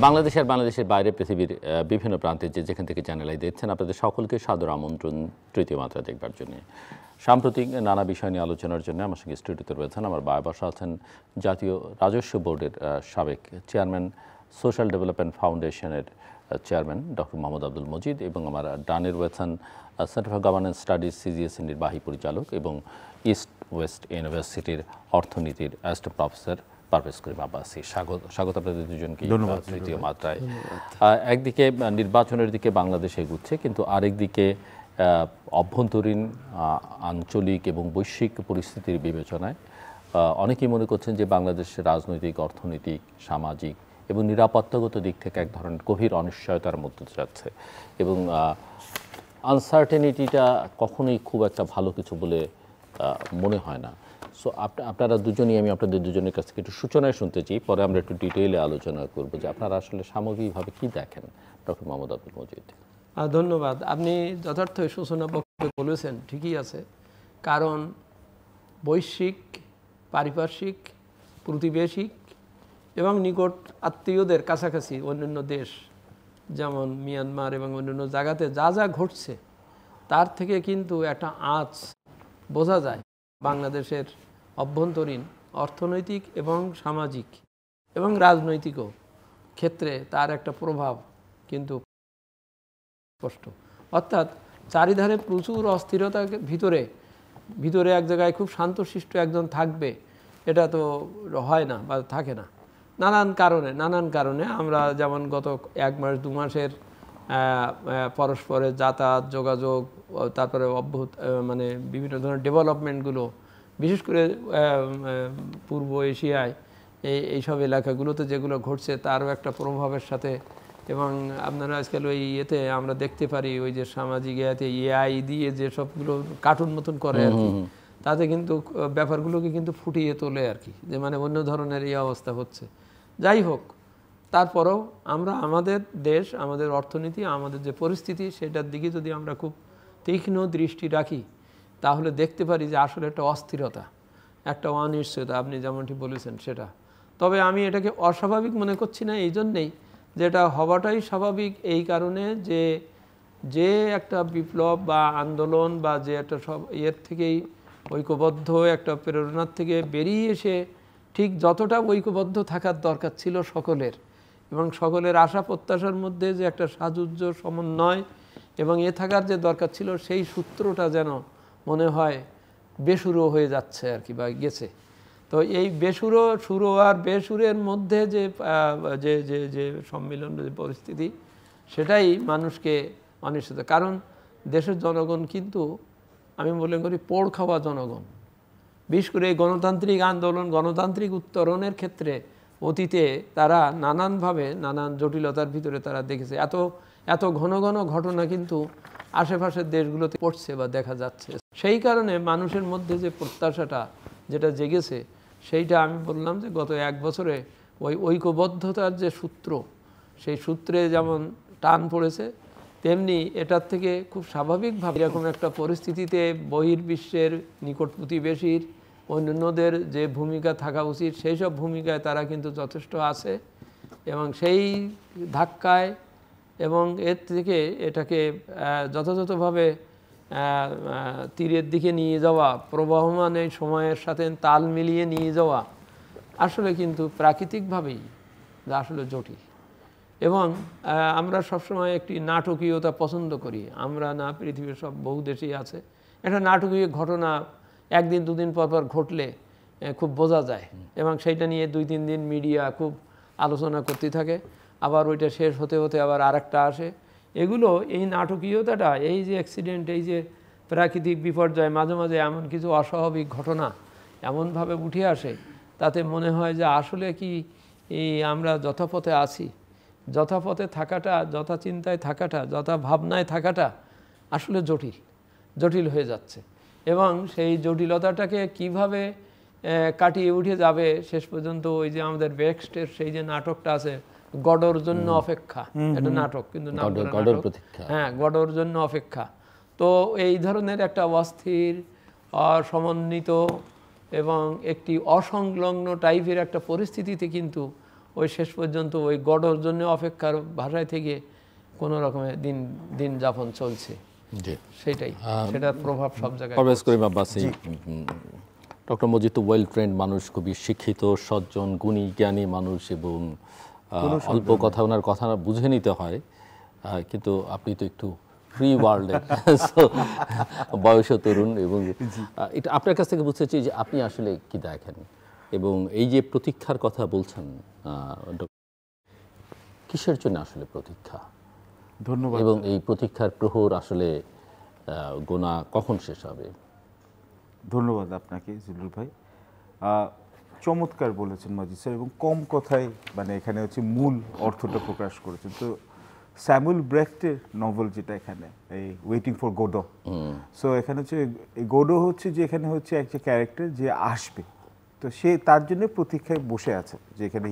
বাংলাদেশ আর বাংলাদেশের বাইরে পৃথিবীর বিভিন্ন প্রান্তে যেখান থেকে চ্যানেলাই দেখছেন আপনাদের সকলকে সাদর আমন্ত্রণ তৃতীয় মাত্রা দেখবার জন্য। সাম্প্রতিক নানা বিষয় নিয়ে আলোচনার জন্য আমার সঙ্গে স্টুডিওতে রয়েছেন আমার বাবা বসা আছেন জাতীয় রাজস্ব বোর্ডের সাবেক চেয়ারম্যান, সোশ্যাল ডেভেলপমেন্ট ফাউন্ডেশনের চেয়ারম্যান ডক্টর মোহাম্মদ আব্দুল মজিদ, এবং আমার ডানে রয়েছেন সেন্টার ফর গভর্নেন্স স্টাডিজ সিজিএসি নির্বাহী পরিচালক এবং ইস্ট ওয়েস্ট ইউনিভার্সিটির অর্থনীতির অ্যাসিস্ট্যান্ট প্রফেসর পারভেজ করিম আব্বাসী। স্বাগত আপনাদের দুজনকে তৃতীয় মাত্রায়। একদিকে নির্বাচনের দিকে বাংলাদেশ এগুচ্ছে, কিন্তু আরেকদিকে অভ্যন্তরীণ, আঞ্চলিক এবং বৈশ্বিক পরিস্থিতির বিবেচনায় অনেকেই মনে করছেন যে বাংলাদেশের রাজনৈতিক, অর্থনৈতিক, সামাজিক এবং নিরাপত্তাগত দিক থেকে এক ধরনের গভীর অনিশ্চয়তার মধ্যে যাচ্ছে, এবং আনসার্টেনিটিটা কখনোই খুব একটা ভালো কিছু বলে মনে হয় না। সো আপনারা দুজনই, আমি আপনাদের দুজনের কাছ থেকে একটু সূচনায় শুনতে চাই, পরে আমরা একটু ডিটেইলে আলোচনা করব যে আপনারা আসলে সামগ্রিকভাবে কী দেখেন। ডক্টর মোহাম্মদ আব্দুল মজিদ। ধন্যবাদ। আপনি যথার্থ সূচনা বক্তব্য বলেছেন, ঠিকই আছে। কারণ বৈশ্বিক, পারিপার্শ্বিক, প্রতিবেশিক এবং নিকট আত্মীয়দের কাছাকাছি অন্যান্য দেশ যেমন মিয়ানমার এবং অন্যান্য জায়গাতে যা যা ঘটছে তার থেকে কিন্তু একটা আঁচ বোঝা যায় বাংলাদেশের অভ্যন্তরীণ, অর্থনৈতিক এবং সামাজিক এবং রাজনৈতিকও ক্ষেত্রে তার একটা প্রভাব কিন্তু স্পষ্ট। অর্থাৎ চারিধারে প্রচুর অস্থিরতার ভিতরে এক জায়গায় খুব শান্তশিষ্ট একজন থাকবে, এটা তো হয় না বা থাকে না নানান কারণে। আমরা যেমন গত 1 মাস 2 মাসের পরস্পরের যাতায়াত, যোগাযোগ, তারপরে মানে বিভিন্ন ধরনের ডেভেলপমেন্টগুলো, বিশেষ করে পূর্ব এশিয়ায় এইসব এলাকাগুলোতে যেগুলো ঘটছে তারও একটা প্রভাবের সাথে। এবং আপনারা আজকাল ওই ইয়েতে আমরা দেখতে পারি ওই যে সামাজিক এআই দিয়ে যে সবগুলো কার্টুন মতন করে আর কি, তাতে কিন্তু ব্যাপারগুলোকে কিন্তু ফুটিয়ে তোলে আর কি, যে মানে অন্য ধরনের এই অবস্থা হচ্ছে। যাই হোক, তারপরেও আমরা আমাদের দেশ, আমাদের অর্থনীতি, আমাদের যে পরিস্থিতি সেটার দিকে যদি আমরা খুব তীক্ষ্ণ দৃষ্টি রাখি তাহলে দেখতে পারি যে আসলে একটা অস্থিরতা, একটা অনিশ্চয়তা, আপনি যেমনটি বলেছেন সেটা। তবে আমি এটাকে অস্বাভাবিক মনে করছি না এই জন্যেই যেটা হওয়াটাই স্বাভাবিক, এই কারণে যে একটা বিপ্লব বা আন্দোলন বা যে একটা সব ইয়ের থেকেই ঐক্যবদ্ধ একটা প্রেরণার থেকে বেরিয়ে এসে ঠিক যতটা ঐক্যবদ্ধ থাকার দরকার ছিল সকলের, এবং সকলের আশা প্রত্যাশার মধ্যে যে একটা সাযুজ্য সমন্বয় এবং থাকার যে দরকার ছিল, সেই সূত্রটা যেন মনে হয় বেসুরো হয়ে যাচ্ছে আর কি, বা গেছে। তো এই সুরো আর বেসুরের মধ্যে যে যে যে যে সম্মিলন, যে পরিস্থিতি, সেটাই মানুষকে অনিশ্চিত। কারণ দেশের জনগণ কিন্তু আমি মনে করি পোড় খাওয়া জনগণ। বিশেষ করে এই গণতান্ত্রিক আন্দোলন, গণতান্ত্রিক উত্তরণের ক্ষেত্রে অতীতে তারা নানানভাবে নানান জটিলতার ভিতরে তারা দেখেছে। এত ঘন ঘন ঘটনা কিন্তু আশেপাশের দেশগুলোতে পড়ছে বা দেখা যাচ্ছে। সেই কারণে মানুষের মধ্যে যে প্রত্যাশাটা যেটা জেগেছে, সেইটা আমি বললাম যে গত 1 বছরে ওই ঐক্যবদ্ধতার যে সূত্র, সেই সূত্রে যেমন টান পড়েছে, তেমনি এটার থেকে খুব স্বাভাবিকভাবে এরকম একটা পরিস্থিতিতে বহির্বিশ্বের, নিকট প্রতিবেশীর, অন্যান্যদের যে ভূমিকা থাকা উচিত সেই সব ভূমিকায় তারা কিন্তু যথেষ্ট আছে, এবং সেই ধাক্কায় এবং এর থেকে এটাকে যথাযথভাবে তীরের দিকে নিয়ে যাওয়া, প্রবাহমান এই সময়ের সাথে তাল মিলিয়ে নিয়ে যাওয়া আসলে কিন্তু প্রাকৃতিকভাবেই আসলে জটিল। এবং আমরা সবসময় একটি নাটকীয়তা পছন্দ করি, আমরা না, পৃথিবীর সব বহু দেশেই আছে। একটা নাটকীয় ঘটনা 1 দিন 2 দিন পর ঘটলে খুব বোঝা যায়, এবং সেইটা নিয়ে 2-3 দিন মিডিয়া খুব আলোচনা করতে থাকে, আবার ওইটা শেষ হতে হতে আবার আরেকটা আসে। এগুলো, এই নাটকীয়তাটা, এই যে অ্যাক্সিডেন্ট, এই যে প্রাকৃতিক বিপর্যয়, মাঝে মাঝে এমন কিছু অস্বাভাবিক ঘটনা এমনভাবে উঠে আসে, তাতে মনে হয় যে আসলে কি এই আমরা যথাপথে আছি, যথাপথে থাকাটা, যথা চিন্তায় থাকাটা, যথা ভাবনায় থাকাটা আসলে জটিল হয়ে যাচ্ছে। এবং সেই জটিলতাটাকে কিভাবে কাটিয়ে উঠে যাবে শেষ পর্যন্ত, ওই যে আমাদের ব্যাকস্টেজ সেই যে নাটকটা আছে, গডর জন্য অপেক্ষা, এটা নাটক কিন্তু হ্যাঁ, গডর জন্য অপেক্ষা। তো এই ধরনের একটা অস্থির, অসমন্বিত এবং একটি অসংলগ্ন টাইপের একটা পরিস্থিতিতে কিন্তু ওই শেষ পর্যন্ত ওই গড়ের জন্য অপেক্ষার ভাষায় থেকে কোনো রকমের দিন যাপন চলছে। সেটাই, সেটার প্রভাব সব জায়গায়। পারভেজ করিম আব্বাসী, ডক্টর মজিদ তো ওয়েল ট্রেন্ড মানুষ, খুবই শিক্ষিত, সজ্জন, গুণী, জ্ঞানী মানুষ, এবং অল্প কথা ওনার কথা বুঝে নিতে হয়, কিন্তু আপনি তো একটু ফ্রি ওয়ার্ল্ডের, বয়সও তরুণ, এবং এটা আপনার কাছ থেকে বুঝতে চাই যে আপনি আসলে কি দেখেন, এবং এই যে প্রতীক্ষার কথা বলছেন, কিসের জন্য আসলে প্রতীক্ষা? ধন্যবাদ। এবং এই প্রতীক্ষার প্রহর আসলে গোনা কখন শেষ হবে? ধন্যবাদ আপনাকে জুলুর ভাই, চমৎকার বলেছেন মাজিদ স্যার, এবং কম কথায় মানে এখানে হচ্ছে মূল অর্থটা প্রকাশ করেছেন। তো স্যামুয়েল ব্রেখটের নভেল যেটা এখানে, এই ওয়েটিং ফর গোডো, সো এখানে হচ্ছে এই গোডো হচ্ছে যে এখানে হচ্ছে একটা ক্যারেক্টার যে আসবে, তো সে তার জন্য প্রতীক্ষায় বসে আছে, যে এখানে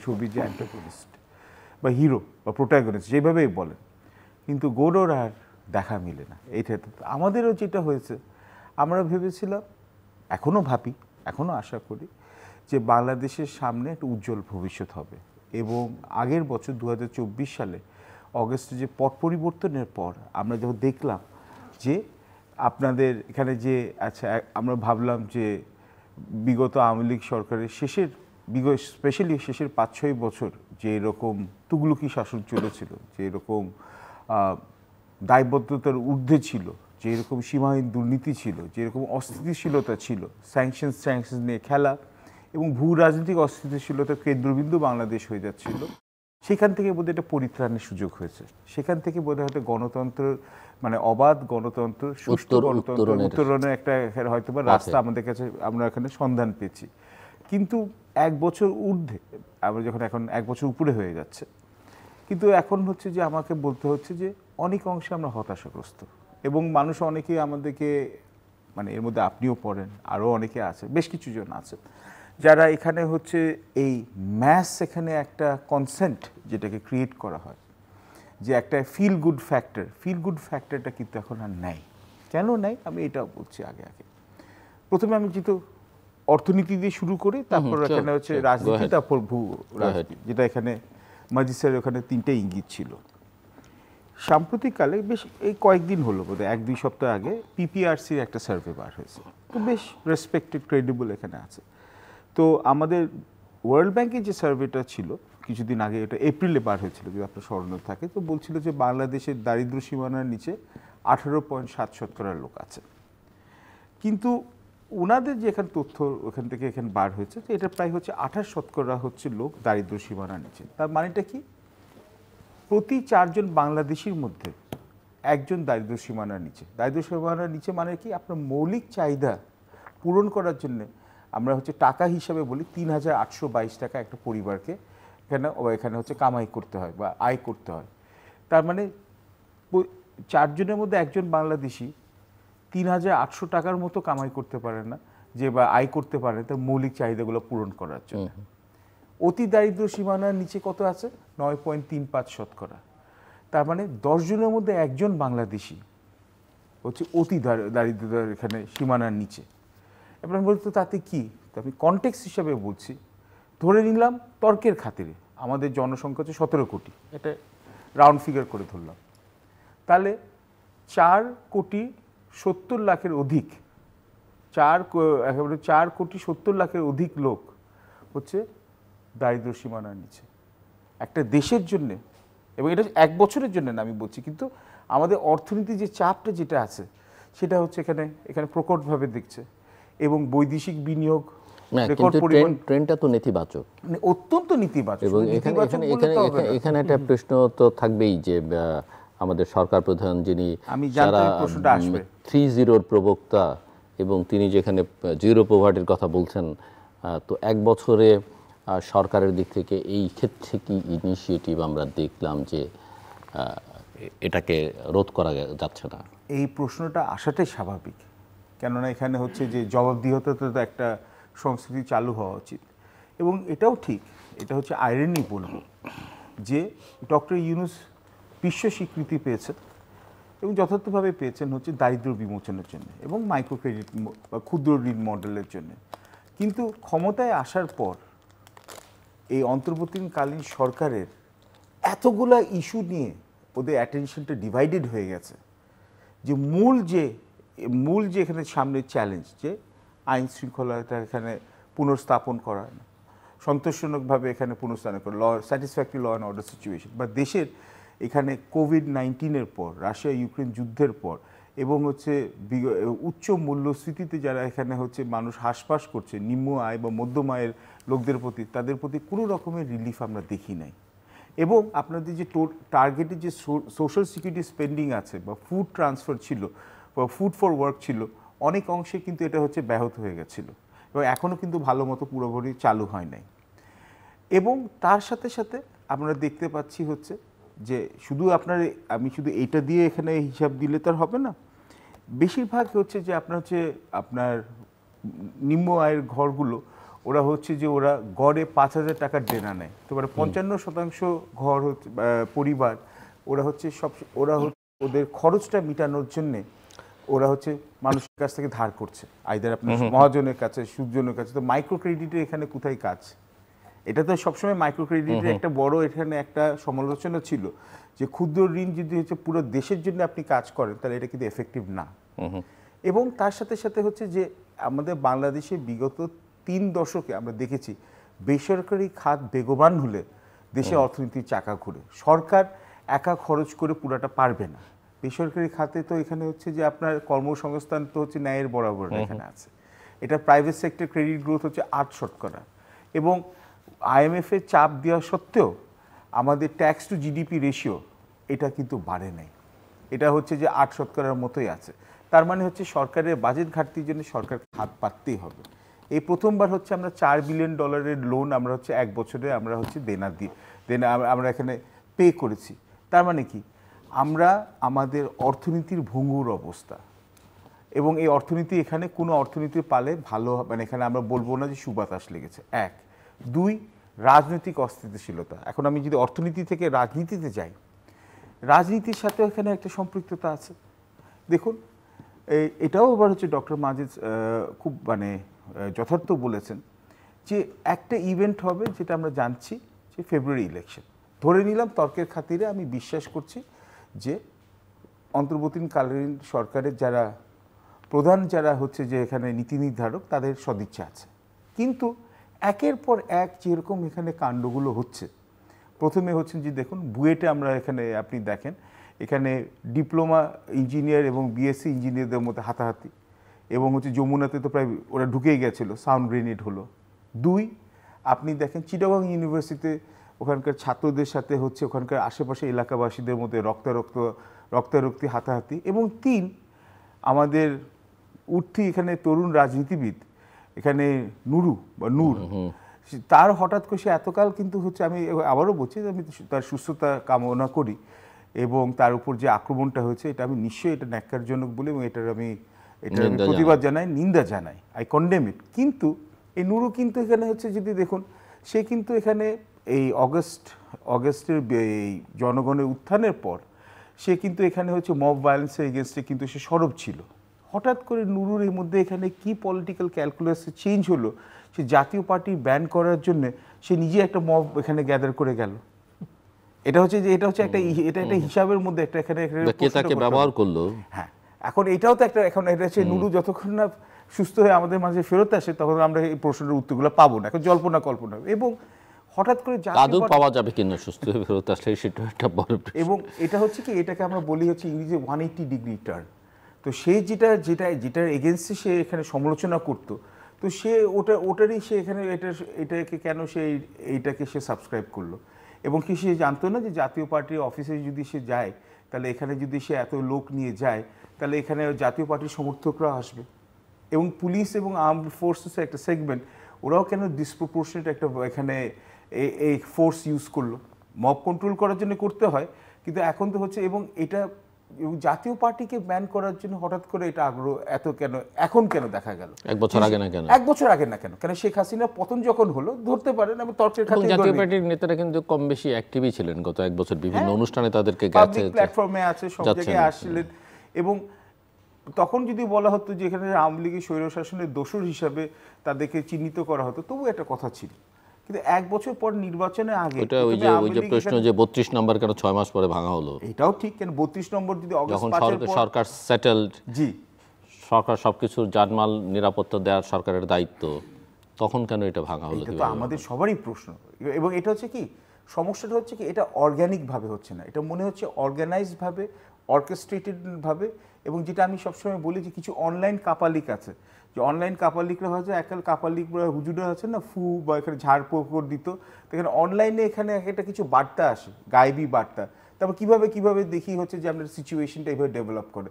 ছবির যে অ্যান্টাগনিস্ট বা হিরো বা প্রোটাগনিস্ট যেভাবেই বলেন, কিন্তু গোডোর আর দেখা মিলে না। এইটা আমাদেরও যেটা হয়েছে, আমরা ভেবেছিলাম, এখনও ভাবি, এখনও আশা করি যে বাংলাদেশের সামনে একটা উজ্জ্বল ভবিষ্যৎ হবে, এবং আগের বছর 2024 সালে অগস্টে যে পট পরিবর্তনের পর আমরা যখন দেখলাম যে আপনাদের এখানে যে, আচ্ছা আমরা ভাবলাম যে বিগত আওয়ামী লীগ সরকারের স্পেশালি শেষের 5-6 বছর যে এরকম তুগলকি শাসন চলেছিল, যে এরকম দায়বদ্ধতার ঊর্ধ্বে ছিল, যে এরকম সীমাহীন দুর্নীতি ছিল, যে এরকম অস্থিতিশীলতা ছিল, স্যাংশনস নিয়ে খেলা, এবং ভূ রাজনৈতিক অস্থিতিশীলতার কেন্দ্রবিন্দু বাংলাদেশ হয়ে যাচ্ছিল, সেখান থেকে বোধহয় একটা পরিত্রাণের সুযোগ হয়েছে। সেখান থেকে বোধহয় হয়তো গণতন্ত্র, মানে অবাধ গণতন্ত্র, সুষ্ঠু গণতন্ত্র উত্তরণের একটা হয়তো বা রাস্তা আমাদের কাছে, আমরা এখানে সন্ধান পেয়েছি। কিন্তু 1 বছর ঊর্ধ্বে, আমরা যখন এখন 1 বছর উপরে হয়ে যাচ্ছে, কিন্তু এখন হচ্ছে যে আমাকে বলতে হচ্ছে যে অনেক অংশে আমরা হতাশাগ্রস্ত, এবং মানুষ অনেকেই আমাদেরকে, মানে এর মধ্যে আপনিও পড়েন, আরও অনেকে আছে, বেশ কিছু জন আছে যারা এখানে হচ্ছে এই ম্যাস, এখানে একটা কনসেন্ট যেটাকে ক্রিয়েট করা হয়, যে একটা ফিল গুড ফ্যাক্টরটা কিন্তু এখন আর নেই। কেন নেই আমি এটা বলছি আগে। প্রথমে আমি যেহেতু অর্থনীতি দিয়ে শুরু করি, তারপর এখানে হচ্ছে রাজনীতি, তারপর ভূ রাজনীতি, যেটা এখানে মাজিদ স্যার ওখানে 3টে ইঙ্গিত ছিল। সাম্প্রতিককালে বেশ এই কয়েকদিন হলো, বোধহয় 1-2 সপ্তাহ আগে পিপিআরসির একটা সার্ভে বার হয়েছে, তো বেশ রেসপেক্টেড, ক্রেডিবল এখানে আছে। তো আমাদের ওয়ার্ল্ড ব্যাংকের যে সার্ভেটা ছিল কিছুদিন আগে, এটা এপ্রিলে বার হয়েছিল যদি আপনার স্মরণে থাকে, তো বলছিল যে বাংলাদেশের দারিদ্র সীমানার নিচে 18.7% লোক আছে। কিন্তু ওনাদের যে এখানে তথ্য ওখান থেকে এখানে বার হয়েছে, যে এটা প্রায় হচ্ছে 28% হচ্ছে লোক দারিদ্র সীমানার নিচে। তার মানেটা কি? প্রতি 4 জন বাংলাদেশির মধ্যে 1 জন দারিদ্র সীমানার নিচে। দারিদ্র সীমানার নিচে মানে কি? আপনার মৌলিক চাহিদা পূরণ করার জন্য আমরা হচ্ছে টাকা হিসাবে বলি 3822 টাকা একটা পরিবারকে এখানে হচ্ছে কামাই করতে হয় বা আয় করতে হয়। তার মানে 4 জনের মধ্যে 1 জন বাংলাদেশি 3800 টাকার মতো কামাই করতে পারে না, যে বা আয় করতে পারে তার মৌলিক চাহিদাগুলো পূরণ করার জন্য। অতি দারিদ্র সীমানার নিচে কত আছে? 9.35%। তার মানে 10 জনের মধ্যে 1 জন বাংলাদেশি হচ্ছে অতি দারিদ্রতার এখানে সীমানার নিচে। এবার আমি বলতে তাতে কি, আমি কনটেক্সট হিসাবে বলছি, ধরে নিলাম তর্কের খাতিরে আমাদের জনসংখ্যা হচ্ছে 17 কোটি, এটা রাউন্ড ফিগার করে ধরলাম, তাহলে 4,70,00,000 অধিক, 4,70,00,000 অধিক লোক হচ্ছে দারিদ্র সীমানার নিচে একটা দেশের জন্যে। এবং এটা 1 বছরের জন্য না আমি বলছি, কিন্তু আমাদের অর্থনীতি যে চাপটা যেটা আছে সেটা হচ্ছে এখানে প্রকটভাবে দেখছে, এবং বৈদেশিক বিনিয়োগ রেকর্ড পরিমাণ, ট্রেন্ডটা তো নেতিবাচক, মানে অত্যন্ত নেতিবাচক। এবং এখানে একটা প্রশ্ন তো থাকবেই যে আমাদের সরকার প্রধান যিনি 3-0 প্রবক্তা, এবং তিনি যেখানে জিরো পভার্টির কথা বলছেন, তো 1 বছরে সরকারের দিক থেকে এই ক্ষেত্রে কি ইনিশিয়েটিভ আমরা দেখলাম যে এটাকে রোধ করা যাচ্ছে না? এই প্রশ্নটা আসাটাই স্বাভাবিক, কেননা এখানে হচ্ছে যে জবাবদিহিতা তো একটা সংস্কৃতি চালু হওয়া উচিত। এবং এটাও ঠিক, এটা হচ্ছে আইরনি বলবো, যে ডক্টর ইউনূস বিশ্ব স্বীকৃতি পেয়েছেন এবং যথার্থভাবে পেয়েছেন হচ্ছে দারিদ্র বিমোচনের জন্য এবং মাইক্রো ক্রেডিট বা ক্ষুদ্র ঋণ মডেলের জন্য। কিন্তু ক্ষমতায় আসার পর এই অন্তর্বর্তীকালীন সরকারের এতগুলা ইস্যু নিয়ে ওদের অ্যাটেনশনটা ডিভাইডেড হয়ে গেছে যে মূল যে এখানে সামনের চ্যালেঞ্জ যে আইন শৃঙ্খলাটা এখানে পুনর্স্থাপন করা, সন্তোষজনকভাবে এখানে পুনর্স্থাপন করা, satisfactory law and order situation, বা দেশের এখানে কোভিড-19-এর পর, রাশিয়া ইউক্রেন যুদ্ধের পর এবং হচ্ছে উচ্চ মূল্যস্ফীতিতে যারা এখানে হচ্ছে মানুষ হাসপাস করছে, নিম্ন আয় বা মধ্যম আয়ের লোকদের প্রতি, তাদের প্রতি কোনো রকমের রিলিফ আমরা দেখি নাই। এবং আপনাদের যে টার্গেটেড যে সোশ্যাল সিকিউরিটি স্পেন্ডিং আছে বা ফুড ট্রান্সফার ছিল বা ফুড ফর ওয়ার্ক ছিল, অনেক অংশে কিন্তু এটা হচ্ছে ব্যাহত হয়ে গেছিল এবং এখনও কিন্তু ভালো মতো পুরোপুরি চালু হয় নাই। এবং তার সাথে সাথে আমরা দেখতে পাচ্ছি হচ্ছে যে আমি শুধু এইটা দিয়ে এখানে হিসাব দিলে তো আর হবে না, বেশিরভাগ হচ্ছে যে আপনার নিম্ন আয়ের ঘরগুলো ওরা হচ্ছে যে ওরা গড়ে 5,000 টাকার দেনা নেয়, তো 55% ঘর হচ্ছে পরিবার ওরা হচ্ছে ওদের খরচটা মেটানোর জন্যে ওরা হচ্ছে মানুষের কাছ থেকে ধার করছে, আইদার আপনার মহাজনের কাছে, সুদজনের কাছে। তো মাইক্রো ক্রেডিটের এখানে কোথায় কাজ? এটা তো সবসময় মাইক্রো ক্রেডিটের একটা বড় এখানে একটা সমালোচনা ছিল যে ক্ষুদ্র ঋণ যদি হচ্ছে পুরো দেশের জন্য আপনি কাজ করেন তাহলে এটা কিন্তু এফেক্টিভ না। এবং তার সাথে সাথে হচ্ছে যে আমাদের বাংলাদেশে বিগত 3 দশকে আমরা দেখেছি বেসরকারি খাত বেগবান হলে দেশে অর্থনীতির চাকা ঘুরে। সরকার একা খরচ করে পুরাটা পারবে না। বেসরকারি খাতে তো এখানে হচ্ছে যে আপনার কর্মসংস্থান তো হচ্ছে ন্যায়ের বরাবর এখানে আছে। এটা প্রাইভেট সেক্টর ক্রেডিট গ্রোথ হচ্ছে 8%, এবং IMF-এর চাপ দেওয়া সত্ত্বেও আমাদের ট্যাক্স টু জিডিপি রেশিও এটা কিন্তু বাড়ে নাই, এটা হচ্ছে যে 8%-র মতোই আছে। তার মানে হচ্ছে সরকারের বাজেট ঘাটতির জন্য সরকার হাত পাততেই হবে। এই প্রথমবার হচ্ছে আমরা $4 বিলিয়ন লোন আমরা হচ্ছে 1 বছরে আমরা হচ্ছে আমরা এখানে পে করেছি। তার মানে কি আমরা আমাদের অর্থনীতির ভঙ্গুর অবস্থা, এবং এই অর্থনীতি এখানে কোনো অর্থনীতির পালে ভালো মানে এখানে আমরা বলবো না যে সুবাতাস লেগেছে। 1, 2 রাজনৈতিক অস্থিতিশীলতা। এখন আমি যদি অর্থনীতি থেকে রাজনীতিতে যাই, রাজনীতির সাথেও এখানে একটা সম্পৃক্ততা আছে। দেখুন এটাও আবার হচ্ছে ডক্টর মাজিদ খুব যথার্থ বলেছেন যে একটা ইভেন্ট হবে যেটা আমরা জানছি যে ফেব্রুয়ারি ইলেকশন। ধরে নিলাম তর্কের খাতিরে আমি বিশ্বাস করছি যে অন্তর্বর্তীকালীন সরকারের যারা হচ্ছে যে এখানে নীতি নির্ধারক তাদের সদিচ্ছা আছে, কিন্তু একের পর এক যেরকম এখানে কাণ্ডগুলো হচ্ছে, প্রথমে হচ্ছে যে দেখুন বুয়েটে আমরা এখানে আপনি দেখেন এখানে ডিপ্লোমা ইঞ্জিনিয়ার এবং বিএসসি ইঞ্জিনিয়ারদের মধ্যে হাতাহাতি, এবং হচ্ছে যমুনাতে তো প্রায় ওরা ঢুকেই গেছিলো, সাউন্ড গ্রেনেড হলো। 2, আপনি দেখেন চিটাগং ইউনিভার্সিটিতে ওখানকার ছাত্রদের সাথে হচ্ছে ওখানকার আশেপাশে এলাকাবাসীদের মধ্যে রক্তারক্তি হাতাহাতি। এবং 3, আমাদের উঠতি এখানে তরুণ রাজনীতিবিদ এখানে নূর তার হঠাৎ করে সে এতকাল কিন্তু হচ্ছে, আমি আবারও বলছি যে আমি তার সুস্থতা কামনা করি, এবং তার উপর যে আক্রমণটা হয়েছে এটা আমি নিশ্চয়ই এটা ন্যাক্কারজনক বলে এবং এটার আমি প্রতিবাদ জানাই, নিন্দা জানাই, আই কন্ডেম ইট। কিন্তু এই নুরু কিন্তু এখানে হচ্ছে যদি দেখুন সে কিন্তু এখানে এই অগস্টের এই জনগণের উত্থানের পর সে কিন্তু এখানে হচ্ছে মব ভায়োলেন্সের এগেনস্টে কিন্তু সে সরব ছিল। হঠাৎ করে নুরুর এর মধ্যে এখানে কি পলিটিক্যাল ক্যালকুলাসে চেঞ্জ হলো, সে জাতীয় পার্টি ব্যান করার জন্য সে নিজে একটা মব এখানে গ্যাদার করে গেল। এটা হচ্ছে একটা হিসাবের মধ্যে একটা এখানে ব্যবহার করলো। হ্যাঁ, এখন এটাও তো এখন এটা হচ্ছে নুরু যতক্ষণ না সুস্থ হয়ে আমাদের মাঝে ফেরত আসে তখন আমরা এই প্রশ্নের উত্তরগুলো পাবো না, এখন জল্পনা কল্পনা। এবং হঠাৎ করে পাওয়া যাবে কিনা সুস্থ হয়ে ফেরত আসলে সেটা একটা বড়, এবং এটা হচ্ছে কি এটাকে আমরা বলি হচ্ছে ইংরেজি 180 ডিগ্রি টার্ন। তো সে যেটার এগেনস্টে সে এখানে সমালোচনা করতো, তো সে ওটারই সে এখানে এটাকে কেন সে এইটাকে সে সাবস্ক্রাইব করলো, এবং কি সে জানতো না যে জাতীয় পার্টির অফিসে যদি সে যায় তাহলে এখানে যদি সে এত লোক নিয়ে যায় তাহলে এখানে জাতীয় পার্টির সমর্থকরা আসবে, এবং পুলিশ এবং আর্মড ফোর্সেসের একটা সেগমেন্ট ওরাও কেন ডিসপ্রপোর্শনেট একটা এখানে এই ফোর্স ইউজ করলো। মব কন্ট্রোল করার জন্য করতে হয়, কিন্তু এখন তো হচ্ছে, এবং এটা জাতীয় পার্টিকে ব্যান করার জন্য হঠাৎ করে এটা আগ্রহ এত কেন এখন কেন দেখা গেল? 1 বছর আগে না কেন? কারণ শেখ হাসিনা পতন যখন হলো ধরতে পারেন, আমি তর্কের খাতে জাতীয় পার্টির নেতারা কিন্তু কম বেশি অ্যাক্টিভই ছিলেন গত 1 বছর, বিভিন্ন অনুষ্ঠানে তাদেরকে গেছে, প্ল্যাটফর্মে আছে, সব জায়গায় আসছিলেন। এবং তখন যদি বলা হতো যে এখানে আওয়ামী লীগের স্বৈরশাসনের দোষর হিসাবে তাদেরকে চিহ্নিত করা হতো তবু একটা কথা ছিল, কিন্তু 1 বছর পর নির্বাচনের আগে ওটা ওই যে প্রশ্ন যে 32 নম্বর কেন 6 মাস পরে ভাঙা হলো, এটাও ঠিক, কেন 32 নম্বর যদি অগস্ট যখন 5 পর সরকার সেটেলড, জি সরকার সবকিছুর জানমাল নিরাপত্তা দেওয়ার সরকারের দায়িত্ব, তখন কেন এটা ভাঙা হলো? এটা তো আমাদের সবারই প্রশ্ন। এবং এটা হচ্ছে কি, সমস্যাটা হচ্ছে কি, এটা অর্গানিক ভাবে হচ্ছে না, এটা মনে হচ্ছে অর্গানাইজড ভাবে, অর্কেস্ট্রেটেড ভাবে। এবং যেটা আমি সবসময় বলি যে কিছু অনলাইন কাপালিক আছে, যে অনলাইন কাপালিকরা হয়তো একাল কাপালিক হুজুরা আছে না, ফু বা এখানে ঝাড় পোকর দিত, তো এখানে অনলাইনে এখানে একটা কিছু বার্তা আসে, গায়েবী বার্তা, তারপর কিভাবে দেখি হচ্ছে যে আপনার সিচুয়েশনটা এইভাবে ডেভেলপ করে।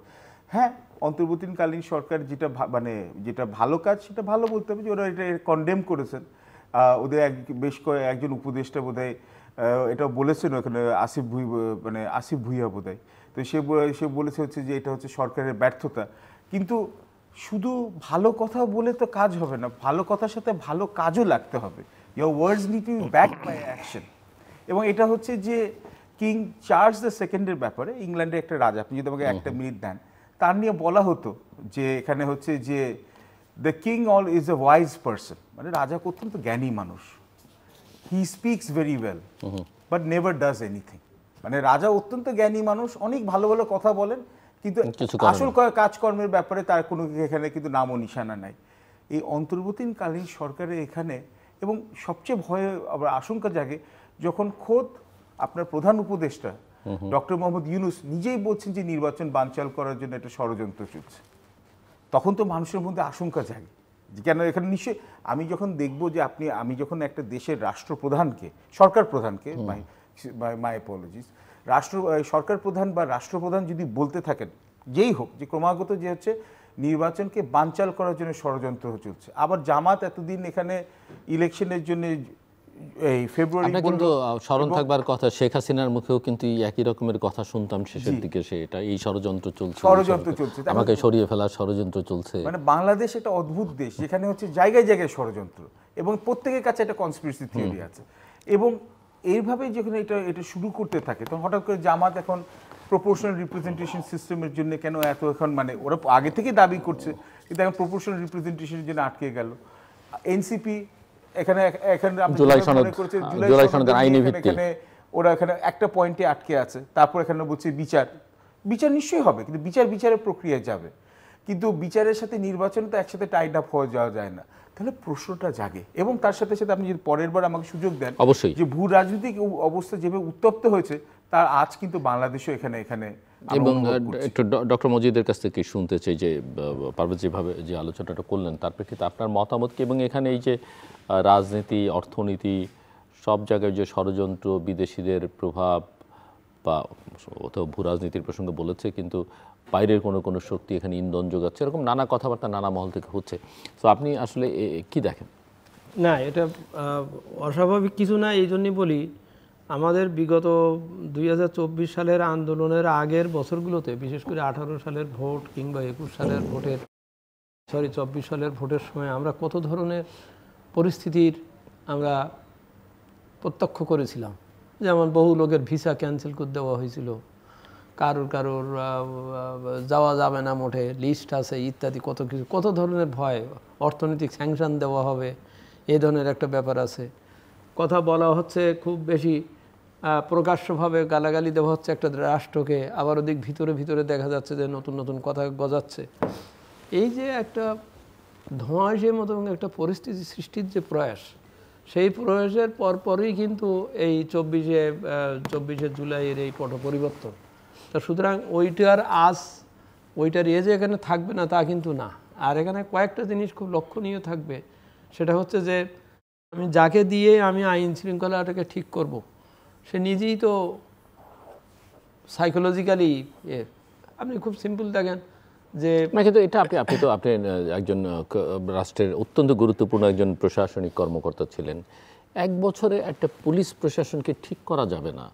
হ্যাঁ, অন্তর্বর্তীকালীন সরকার যেটা মানে যেটা ভালো কাজ সেটা ভালো বলতে হবে, যে ওরা এটা কন্ডেম করেছেন। ওদের একজন উপদেষ্টা বোধহয় এটা বলেছেন ওখানে, আসিফ ভুইয়া বোধহয়, তো সে বলেছে হচ্ছে যে এটা হচ্ছে সরকারের ব্যর্থতা। কিন্তু শুধু ভালো কথা বলে তো কাজ হবে না, ভালো কথার সাথে ভালো কাজও লাগতে হবে। Your words need to be backed by action. এবং এটা হচ্ছে যে কিং চার্লস দ্য সেকেন্ডের ব্যাপারে, ইংল্যান্ডের একটা রাজা, আপনি যদি আমাকে একটা মিনিট দেন, তার নিয়ে বলা হতো যে এখানে হচ্ছে যে the king all is a wise person, মানে রাজা অত্যন্ত জ্ঞানী মানুষ, he speaks very well but never does anything. মানে রাজা অত্যন্ত জ্ঞানী মানুষ, অনেক ভালো ভালো কথা বলেন, কিন্তু আসল কাজকর্মের ব্যাপারে তার কোনো এখানে কিন্তু নামও নিশানা নাই। এই অন্তর্বর্তীকালীন সরকারে এখানে, এবং সবচেয়ে ভয়ে আবার আশঙ্কা জাগে যখন খোদ আপনার প্রধান উপদেষ্টা ডক্টর মোহাম্মদ ইউনূস নিজেই বলছেন যে নির্বাচন বানচাল করার জন্য একটা ষড়যন্ত্র চলছে, তখন তো মানুষের মধ্যে আশঙ্কা জাগে যে কেন এখানে নিশ্চয়ই আমি যখন দেখব যে আমি যখন একটা দেশের রাষ্ট্রপ্রধানকে, সরকার প্রধানকে, মাই অ্যাপোলজিস, সরকার প্রধান বা রাষ্ট্রপ্রধান যদি বলতে থাকেন যেই হোক যে ক্রমাগত যে হচ্ছে নির্বাচনকে বানচাল করার জন্য ষড়যন্ত্র চলছে, আবার জামাত এতদিন এখানে ইলেকশনের জন্য এই ফেব্রুয়ারি, কিন্তু স্মরণ থাকবার কথা শেখ হাসিনার মুখেও কিন্তু একই রকমের কথা শুনতাম শেষের দিকে, এটা এই ষড়যন্ত্র চলছে, আমাকে সরিয়ে ফেলার ষড়যন্ত্র চলছে। মানে বাংলাদেশ একটা অদ্ভুত দেশ, যেখানে হচ্ছে জায়গায় জায়গায় ষড়যন্ত্র, এবং প্রত্যেকের কাছে একটা কনস্পিরেসি থিওরি আছে। এবং এইভাবে যখন এটা শুরু করতে থাকে, তখন হঠাৎ করে জামাত এখন প্রপোর্শনাল রিপ্রেজেন্টেশন সিস্টেমের জন্য কেন এত এখন, মানে ওরা আগে থেকে দাবি করছে, কিন্তু এখন প্রপোর্শনাল রিপ্রেজেন্টেশনের জন্য আটকে গেল। এনসিপি এখানে ওরা এখানে একটা পয়েন্টে আটকে আছে, তারপর এখানে বলছে বিচার নিশ্চয়ই হবে, কিন্তু বিচারের প্রক্রিয়ায় যাবে, কিন্তু বিচারের সাথে নির্বাচন তো একসাথে টাইড আপ হয়ে যাওয়া যায় না। তাহলে প্রশ্নটা জাগে। এবং তার সাথে সাথে আপনি যদি পরের বার আমাকে সুযোগ দেন, অবশ্যই, যে ভূ রাজনৈতিক অবস্থা যেভাবে উত্তপ্ত হয়েছে, তার আজ কিন্তু বাংলাদেশও এখানে এবং একটু ডক্টর মজিদের কাছ থেকে শুনতে চাই যে পারভেজ যেভাবে যে আলোচনাটা করলেন তার প্রেক্ষিতে আপনার মতামত কি, এবং এখানে এই যে রাজনীতি, অর্থনীতি, সব জায়গায় যে ষড়যন্ত্র, বিদেশিদের প্রভাব, বা অথবা ভূ রাজনীতির প্রসঙ্গে বলেছে, কিন্তু বাইরের কোনো শক্তি এখানে ইন্ধন যোগাচ্ছে, এরকম নানা কথাবার্তা নানা মহল থেকে হচ্ছে, তো আপনি আসলে কি দেখেন? না, এটা অস্বাভাবিক কিছু না। এই জন্যই বলি, আমাদের বিগত 2024 সালের আন্দোলনের আগের বছরগুলোতে, বিশেষ করে 18 সালের ভোট কিংবা 21 সালের ভোটের 24 সালের ভোটের সময় আমরা কত ধরনের পরিস্থিতির আমরা প্রত্যক্ষ করেছিলাম। যেমন বহু লোকের ভিসা ক্যান্সেল করে দেওয়া হয়েছিল, কারোর যাওয়া যাবে না মোটে, লিস্ট আছে ইত্যাদি, কত ধরনের ভয়, অর্থনৈতিক স্যাংশন দেওয়া হবে, এই ধরনের একটা ব্যাপার আছে। কথা বলা হচ্ছে খুব বেশি, প্রকাশ্যভাবে গালাগালি দেওয়া হচ্ছে একটা রাষ্ট্রকে, আবার ওদিক ভিতরে দেখা যাচ্ছে যে নতুন নতুন কথা গজাচ্ছে। এই যে একটা ধোঁয়াশার মতো একটা পরিস্থিতি সৃষ্টির যে প্রয়াস, সেই প্রয়াসের পরপরই কিন্তু এই 24শে জুলাইয়ের এই পট পরিবর্তন। তা সুতরাং ওইটার যে এখানে থাকবে না তা কিন্তু না। আর এখানে কয়েকটা জিনিস খুব লক্ষণীয় থাকবে, সেটা হচ্ছে যে আমি যাকে দিয়ে আমি আইন শৃঙ্খলাটাকে ঠিক করব, সে নিজেই তো সাইকোলজিক্যালি আপনি খুব সিম্পল দেখেন যে না, কিন্তু এটা আপনি একজন রাষ্ট্রের অত্যন্ত গুরুত্বপূর্ণ একজন প্রশাসনিক কর্মকর্তা ছিলেন, 1 বছরে একটা পুলিশ প্রশাসনকে ঠিক করা যাবে না?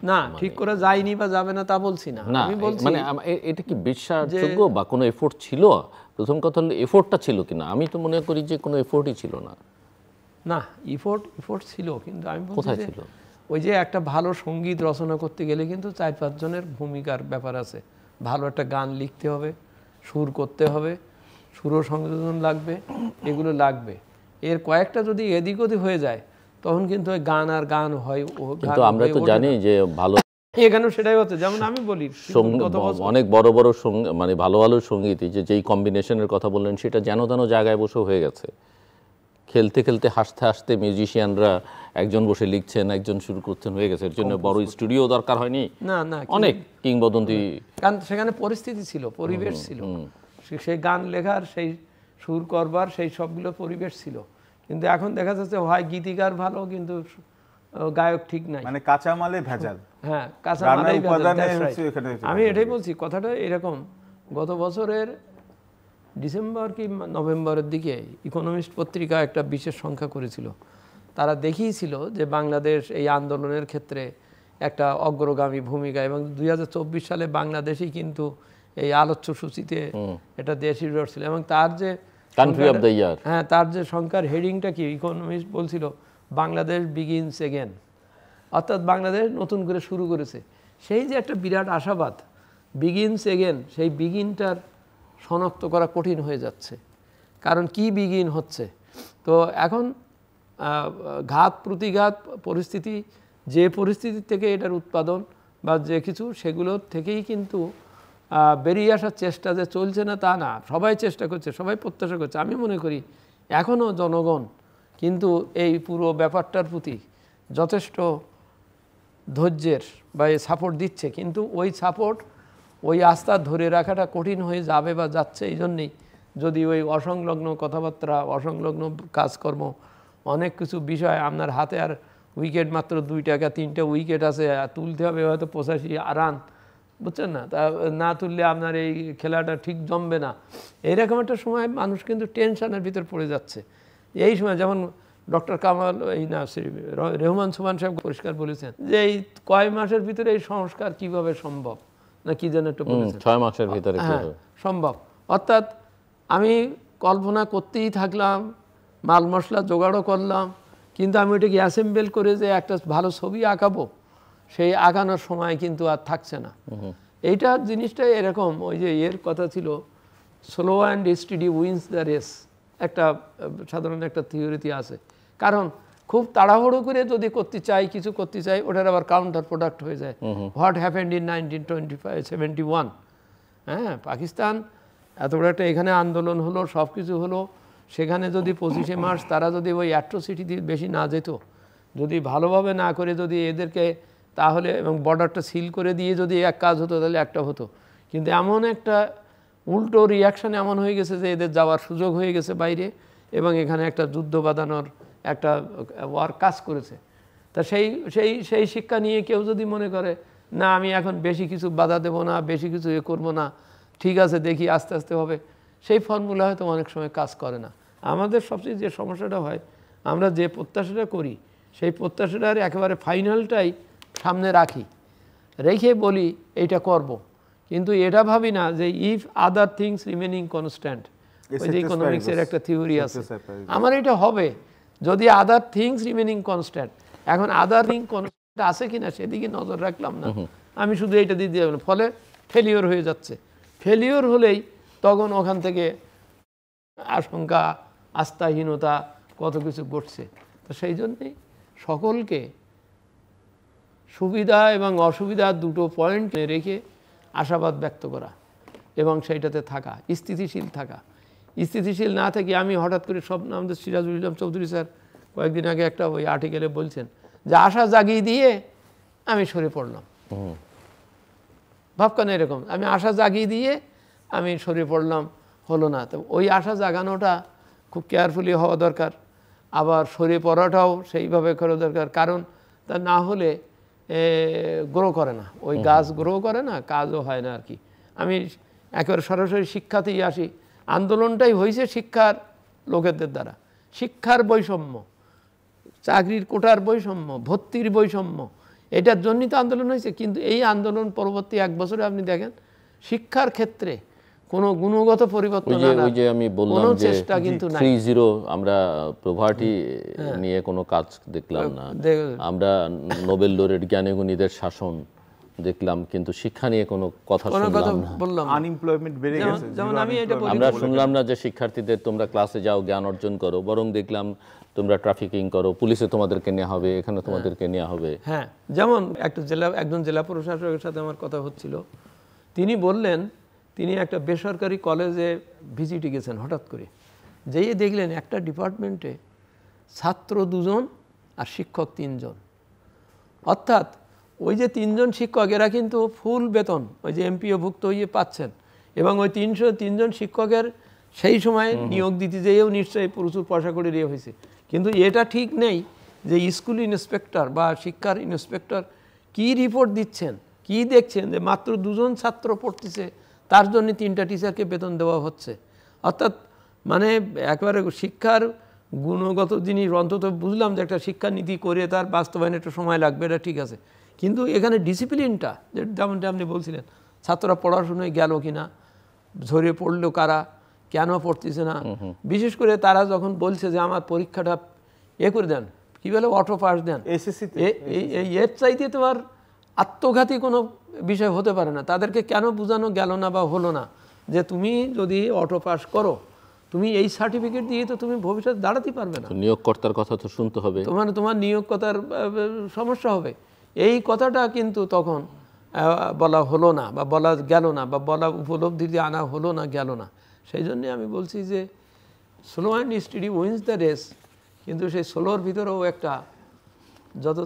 না, ঠিক করা যায়নি বা যাবে না তা বলছি না, আমি বলছি মানে এটা কি বিশ্বাসযোগ্য বা কোনো এফোর্ট ছিল? প্রথম কথা হলো এফোর্টটা ছিল কিনা। আমি তো মনে করি যে কোনো এফোর্টই ছিল না। না, এফোর্ট ছিল, কিন্তু আমি বলছি যে ওই যে একটা ভালো সঙ্গীত রচনা করতে গেলে কিন্তু 4-5 জনের ভূমিকার ব্যাপার আছে। ভালো একটা গান লিখতে হবে, সুর করতে হবে, সুর সংযোজন লাগবে, এগুলো লাগবে। এর কয়েকটা যদি এদিক ওদিক হয়ে যায় তখন কিন্তু ওই গান আর গান হয় কিন্তু আমরা তো জানি যে ভালো এখানেও সেটাই হচ্ছে। যেমন আমি বলি অনেক বড় বড় মানে ভালো ভালো সঙ্গীত যেই কম্বিনেশনের কথা বললেন সেটা যেন তেন জায়গায় বসে হয়ে গেছে। খেলতে খেলতে হাসতে হাসতে মিউজিশিয়ানরা একজন বসে লিখছেন, একজন শুরু করছেন, হয়ে গেছে। এর জন্য বড় স্টুডিও দরকার হয়নি। না না, অনেক কিংবদন্তি, কারণ সেখানে পরিস্থিতি ছিল, পরিবেশ ছিল, সেই গান লেখার, সেই সুর করবার, সেই সবগুলো পরিবেশ ছিল। কিন্তু এখন দেখা যাচ্ছে হয় গীতিকার ভালো কিন্তু গায়ক ঠিক নাই, মানে কাঁচামালে ভেজাল। হ্যাঁ, কাঁচামালেই ভেজাল। আমি এটাই বলছি, কথাটা এরকম। গত বছরের ডিসেম্বর কি নভেম্বরের দিকে ইকোনমিস্ট পত্রিকা একটা বিশেষ সংখ্যা করেছিল। তারা দেখিয়েছিল যে বাংলাদেশ এই আন্দোলনের ক্ষেত্রে একটা অগ্রগামী ভূমিকা, এবং 2024 সালে বাংলাদেশই কিন্তু এই আলোচ্য সূচিতে এটা দেশই ছিল। এবং তার যে কান্ট্রি অফ দ্য ইয়ার, হ্যাঁ, তার যে সংখ্যার হেডিংটা কি, ইকোনমিস্ট বলছিল বাংলাদেশ বিগিনস এগেন, অর্থাৎ বাংলাদেশ নতুন করে শুরু করেছে। সেই যে একটা বিরাট আশাবাদ, বিগিনস এগেন, সেই বিগিনটার শনাক্ত করা কঠিন হয়ে যাচ্ছে। কারণ কি বিগিন হচ্ছে? তো এখন ঘাত প্রতিঘাত পরিস্থিতি, যে পরিস্থিতি থেকে এটার উৎপাদন বা যে কিছু, সেগুলোর থেকেই কিন্তু বেরিয়ে আসার চেষ্টা যে চলছে না তা না, সবাই চেষ্টা করছে, সবাই প্রত্যাশা করছে। আমি মনে করি এখনও জনগণ কিন্তু এই পুরো ব্যাপারটার প্রতি যথেষ্ট ধৈর্যের বা সাপোর্ট দিচ্ছে, কিন্তু ওই সাপোর্ট, ওই আস্থা ধরে রাখাটা কঠিন হয়ে যাবে বা যাচ্ছে। এই জন্যেই যদি ওই অসংলগ্ন কথাবার্তা, অসংলগ্ন কাজকর্ম, অনেক কিছু বিষয়, আপনার হাতে আর উইকেট মাত্র 2 টাকা 3টে উইকেট আছে, তুলতে হবে হয়তো 85 রান, বুঝছেন না, তা না তুললে আপনার এই খেলাটা ঠিক জমবে না। এইরকম একটা সময় মানুষ কিন্তু টেনশনের ভিতর পড়ে যাচ্ছে। এই সময় যেমন ডক্টর কামাল রহমান সুবহান সাহেব পরিষ্কার বলেছেন যে এই কয় মাসের ভিতরে এই সংস্কার কিভাবে সম্ভব, না কি যেন একটু বলেছেন, 6 মাসের ভিতরে সম্ভব। অর্থাৎ আমি কল্পনা করতেই থাকলাম, মাল মশলা জোগাড়ও করলাম, কিন্তু আমি ওইটাকে অ্যাসেম্বল করে যে একটা ভালো ছবি আঁকাবো, সেই আঁকানোর সময় কিন্তু আর থাকছে না। এইটা জিনিসটা এরকম, ওই যে এর কথা ছিল, slow and steady wins the race, একটা সাধারণ একটা থিওরিতে আছে। কারণ খুব তাড়াহুড়ো করে যদি করতে চাই, কিছু করতে চাই, ওটার আবার কাউন্টার প্রোডাক্ট হয়ে যায়। What happened in 1971। হ্যাঁ, পাকিস্তান এত বড় একটা এখানে আন্দোলন হলো, সব কিছু হলো, সেখানে যদি 25শে মার্চ তারা যদি ওই অ্যাট্রোসিটি দিয়ে বেশি না যেত, যদি ভালোভাবে না করে যদি এদেরকে তাহলে, এবং বর্ডারটা সিল করে দিয়ে যদি এক কাজ হতো তাহলে একটা হতো। কিন্তু এমন একটা উল্টো রিয়াকশান এমন হয়ে গেছে যে এদের যাওয়ার সুযোগ হয়ে গেছে বাইরে, এবং এখানে একটা যুদ্ধ বাঁধানোর একটা ওয়ার কাজ করেছে। তা সেই শিক্ষা নিয়ে কেউ যদি মনে করে না আমি এখন বেশি কিছু বাধা দেবো না, বেশি কিছু এ করবো না, ঠিক আছে দেখি আস্তে আস্তে হবে, সেই ফর্মুলা হয়তো অনেক সময় কাজ করে না। আমাদের সবচেয়ে যে সমস্যাটা হয়, আমরা যে প্রত্যাশাটা করি সেই প্রত্যাশাটার একেবারে ফাইনালটাই সামনে রাখি, রেখে বলি এইটা করব, কিন্তু এটা ভাবি না যে if other things remaining constant, ওই যে ইকোনমিক্সের একটা থিওরি আছে, আমার এটা হবে যদি আদার থিংস রিমেনিং কনস্ট্যান্ট। এখন আদার থিং কনস্ট্যান্ট আছে কিনা সেদিকে নজর রাখলাম না, আমি শুধু এইটা দিয়ে দিলাম, ফলে ফেলিওর হয়ে যাচ্ছে। ফেলিওর হলেই তখন ওখান থেকে আশঙ্কা, আস্থাহীনতা, কত কিছু ঘটছে। তো সেই জন্যেই সকলকে সুবিধা এবং অসুবিধা দুটো পয়েন্ট রেখে আশাবাদ ব্যক্ত করা এবং সেইটাতে থাকা, স্থিতিশীল থাকা। স্থিতিশীল না থেকে আমি হঠাৎ করে সব, আমাদের সিরাজুল ইসলাম চৌধুরী স্যার কয়েকদিন আগে একটা ওই আর্টিকেলে বলছেন যে আশা জাগিয়ে দিয়ে আমি সরে পড়লাম। ভাবকান এরকম, আমি আশা জাগিয়ে দিয়ে আমি সরে পড়লাম, হলো না। তো ওই আশা জাগানোটা খুব কেয়ারফুলি হওয়া দরকার, আবার সরে পড়াটাও সেইভাবে করা দরকার, কারণ তা না হলে গ্রো করে না, ওই গাছ গ্রো করে না, কাজও হয় না আর কি। আমি একেবারে সরাসরি শিক্ষাতেই আসি, আন্দোলনটাই হয়েছে শিক্ষার লোকেদের দ্বারা। শিক্ষার বৈষম্য, চাকরির কোটার বৈষম্য, ভর্তির বৈষম্য, এটার জন্যই তো আন্দোলন হয়েছে। কিন্তু এই আন্দোলন পরবর্তী 1 বছরে আপনি দেখেন শিক্ষার ক্ষেত্রে কোনো গুণগত পরিবর্তন, ওই যে আমি বললাম যে 3-0 আমরা প্রভার্টি নিয়ে কোনো কাজ দেখলাম না, আমরা নোবেল লরেট জ্ঞানীগুণীদের শাসন দেখলাম, কিন্তু শিক্ষা নিয়ে কোনো কথা কোনো কথা শুনলাম না। বললাম না। আনএমপ্লয়মেন্ট বেড়ে গেছে, যেমন আমি এটা বলি, আমরা শুনলাম না যে শিক্ষার্থীদের তোমরা ক্লাসে যাও, জ্ঞান অর্জন করো, বরং দেখলাম তোমরা ট্রাফিকিং করো, পুলিশে তোমাদেরকে নেওয়া হবে, এখানে তোমাদেরকে নেওয়া হবে। হ্যাঁ, যেমন একজন জেলা প্রশাসকের সাথে আমার কথা হচ্ছিল, তিনি বললেন তিনি একটা বেসরকারি কলেজে ভিজিটে গেছেন, হঠাৎ করে যেয়ে দেখলেন একটা ডিপার্টমেন্টে ছাত্র 2 জন আর শিক্ষক 3 জন। অর্থাৎ ওই যে 3 জন শিক্ষক, এরা কিন্তু ফুল বেতন ওই যে এমপিওভুক্ত হয়ে পাচ্ছেন, এবং ওই 303 জন শিক্ষকের সেই সময় নিয়োগ দিতে যেয়েও নিশ্চয়ই প্রচুর পয়সা করে দিয়ে হয়েছে। কিন্তু এটা ঠিক নেই যে স্কুল ইন্সপেক্টর বা শিক্ষার ইন্সপেক্টর কি রিপোর্ট দিচ্ছেন, কি দেখছেন যে মাত্র 2 জন ছাত্র পড়তেছে, তার জন্য 3টা টিচারকে বেতন দেওয়া হচ্ছে। অর্থাৎ মানে একবারে শিক্ষার গুণগত জিনিস অন্তত বুঝলাম যে একটা শিক্ষা নীতি করে তার বাস্তবায়নে একটু সময় লাগবে, এটা ঠিক আছে, কিন্তু এখানে ডিসিপ্লিনটা যেমনটা আপনি বলছিলেন, ছাত্ররা পড়াশোনায় গেল কিনা, ঝরে পড়লো কারা, কেন পড়তেছে না, বিশেষ করে তারা যখন বলছে যে আমার পরীক্ষাটা করে দেন, কি বলে অটো পাস দেন, এর চাইতে তো আর আত্মঘাতী কোনো বিষয় হতে পারে না। তাদেরকে কেন বোঝানো গেল না বা হলো না যে তুমি যদি অটো পাস করো, তুমি এই সার্টিফিকেট দিয়ে তো তুমি ভবিষ্যতে দাঁড়াতে পারবে না, নিয়োগকর্তার কথা তো শুনতে হবে, তোমার নিয়োগকর্তার সমস্যা হবে। এই কথাটা কিন্তু তখন বলা হলো না বা বলা গেল না বা বলা উপলব্ধিতে আনা হলো না, গেল না। সেই জন্যে আমি বলছি যে slow and steady wins the race, কিন্তু সেই স্লোর ভিতরেও একটা যত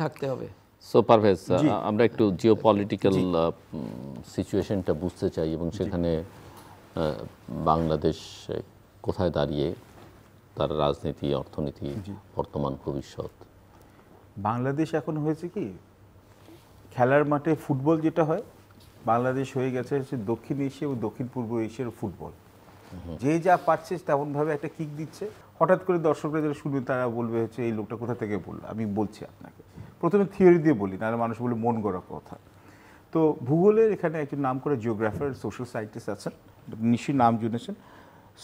থাকতে হবে। সো পারভেজ, আমরা একটু জিওপলিটিক্যাল সিচুয়েশনটা বুঝতে চাই এবং সেখানে বাংলাদেশ কোথায় দাঁড়িয়ে, তার রাজনীতি, অর্থনীতি, বর্তমান ভবিষ্যৎ। বাংলাদেশ এখন হয়েছে কি, খেলার মাঠে ফুটবল যেটা হয়, বাংলাদেশ হয়ে গেছে হচ্ছে দক্ষিণ এশিয়া ও দক্ষিণ পূর্ব এশিয়ার ফুটবল। যে যা পারছে তেমনভাবে একটা কিক দিচ্ছে, হঠাৎ করে দর্শকরা যারা শুনবে তারা বলবে হচ্ছে এই লোকটা কোথা থেকে বললো। আমি বলছি আপনাকে, প্রথমে থিওরি দিয়ে বলি, নাহলে মানুষ বলে মন গড়া কথা। তো ভূগোলের এখানে একজন নাম করে জিওগ্রাফার, সোশ্যাল সায়েন্টিস্ট আছেন, নিশ্চয়ই নাম শুনেছেন,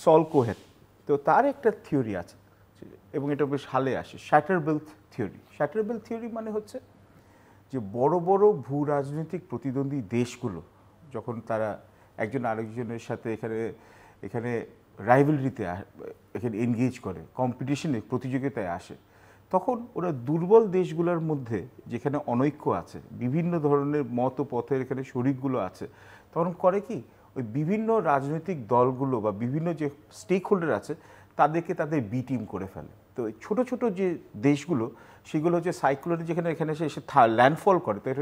সল কোহেন। তো তার একটা থিওরি আছে এবং এটা বেশ হালে আসে, shatter belt theory. Shatter belt theory মানে হচ্ছে যে বড় বড় ভূ রাজনৈতিক প্রতিদ্বন্দ্বী দেশগুলো যখন তারা একজন আরেকজনের সাথে এখানে রাইভেলরিতে এখানে এনগেজ করে, কম্পিটিশনে, প্রতিযোগিতায় আসে, তখন ওরা দুর্বল দেশগুলোর মধ্যে যেখানে অনৈক্য আছে, বিভিন্ন ধরনের মত ও পথের এখানে শরিকগুলো আছে, তখন করে কি ওই বিভিন্ন রাজনৈতিক দলগুলো বা বিভিন্ন যে স্টেক হোল্ডার আছে তাদেরকে তাদের বি টিম করে ফেলে। তো ছোট ছোট যে দেশগুলো সেগুলো হচ্ছে সাইক্লোনে যেখানে এখানে এসে ল্যান্ডফল করে, তো এটা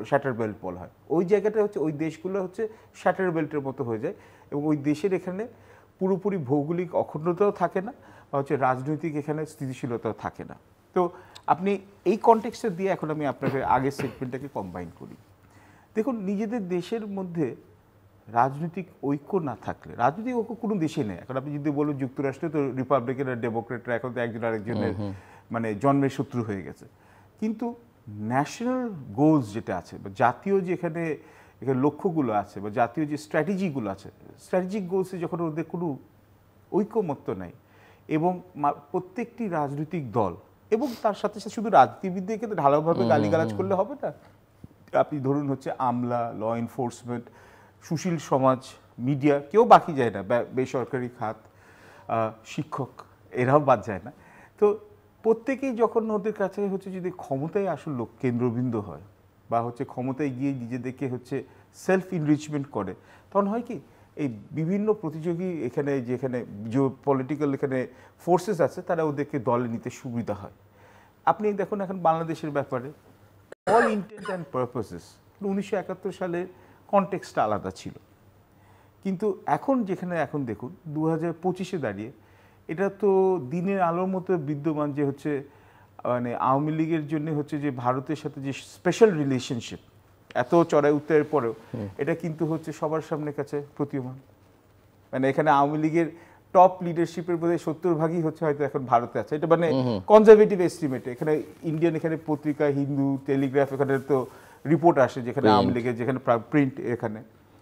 শ্যাটার বেল্ট বলা হয়। ওই জায়গাটা হচ্ছে ওই দেশগুলো হচ্ছে শ্যাটার বেল্টের মতো হয়ে যায় এবং ওই দেশের এখানে পুরোপুরি ভৌগোলিক অখণ্ডতাও থাকে না বা হচ্ছে রাজনৈতিক এখানে স্থিতিশীলতাও থাকে না। তো আপনি এই কনটেক্সটে দিয়ে এখন আমি আপনাকে আগের সেগমেন্টটাকে কম্বাইন করি। দেখুন, নিজেদের দেশের মধ্যে রাজনৈতিক ঐক্য না থাকলে, রাজনৈতিক ঐক্য কোনো দেশে নেই। এখন আপনি যদি বলুন যুক্তরাষ্ট্রে তো রিপাবলিকান আর ডেমোক্রেটরা এখন তো একজন আরেকজনের মানে জন্মের শত্রু হয়ে গেছে, কিন্তু ন্যাশনাল গোলস যেটা আছে বা জাতীয় যেখানে লক্ষ্যগুলো আছে বা জাতীয় যে স্ট্র্যাটেজিগুলো আছে, স্ট্র্যাটেজিক গোলসে যখন ওদের কোনো ঐক্যমত্য নাই এবং প্রত্যেকটি রাজনৈতিক দল এবং তার সাথে সাথে শুধু রাজনীতিবিদদের কিন্তু ঢালাওভাবে গালিগালাজ করলে হবে না। আপনি ধরুন হচ্ছে আমলা, ল এনফোর্সমেন্ট, সুশীল সমাজ, মিডিয়া, কেউ বাকি যায় না, বেসরকারি খাত, শিক্ষক, এরাও বাদ যায় না। তো প্রত্যেকেই যখন ওদের কাছে হচ্ছে যদি ক্ষমতায় আসল কেন্দ্রবিন্দু হয় বা হচ্ছে ক্ষমতায় গিয়ে নিজেদেরকে হচ্ছে সেলফ ইনরিচমেন্ট করে, তখন হয় কি এই বিভিন্ন প্রতিযোগী এখানে যেখানে যে পলিটিক্যাল এখানে ফোর্সেস আছে তারা ওদেরকে দলে নিতে সুবিধা হয়। আপনি দেখুন এখন বাংলাদেশের ব্যাপারে অল ইন্টেন্ট অ্যান্ড পারপাসেস 1971 সালের কনটেক্সটটা আলাদা ছিল, কিন্তু এখন যেখানে এখন দেখুন 2025-এ দাঁড়িয়ে এটা তো দিনের আলোর মতো বিদ্যমান যে হচ্ছে মানে আওয়ামী লীগের জন্য হচ্ছে যে ভারতের সাথে যে স্পেশাল রিলেশনশিপ এত চড়াই উত্তরের পরেও এটা কিন্তু হচ্ছে সবার সামনে কাছে প্রতীয়মান। মানে এখানে আওয়ামী লীগের টপ লিডারশিপের বোধহয় 70% হচ্ছে হয়তো এখন ভারতে আছে, এটা মানে কনজারভেটিভ এস্টিমেটে। এখানে ইন্ডিয়ান এখানে পত্রিকা, হিন্দু, টেলিগ্রাফ, এখানে তো রিপোর্ট আসে যেখানে আওয়ামী লীগের যেখানে প্রিন্ট এখানে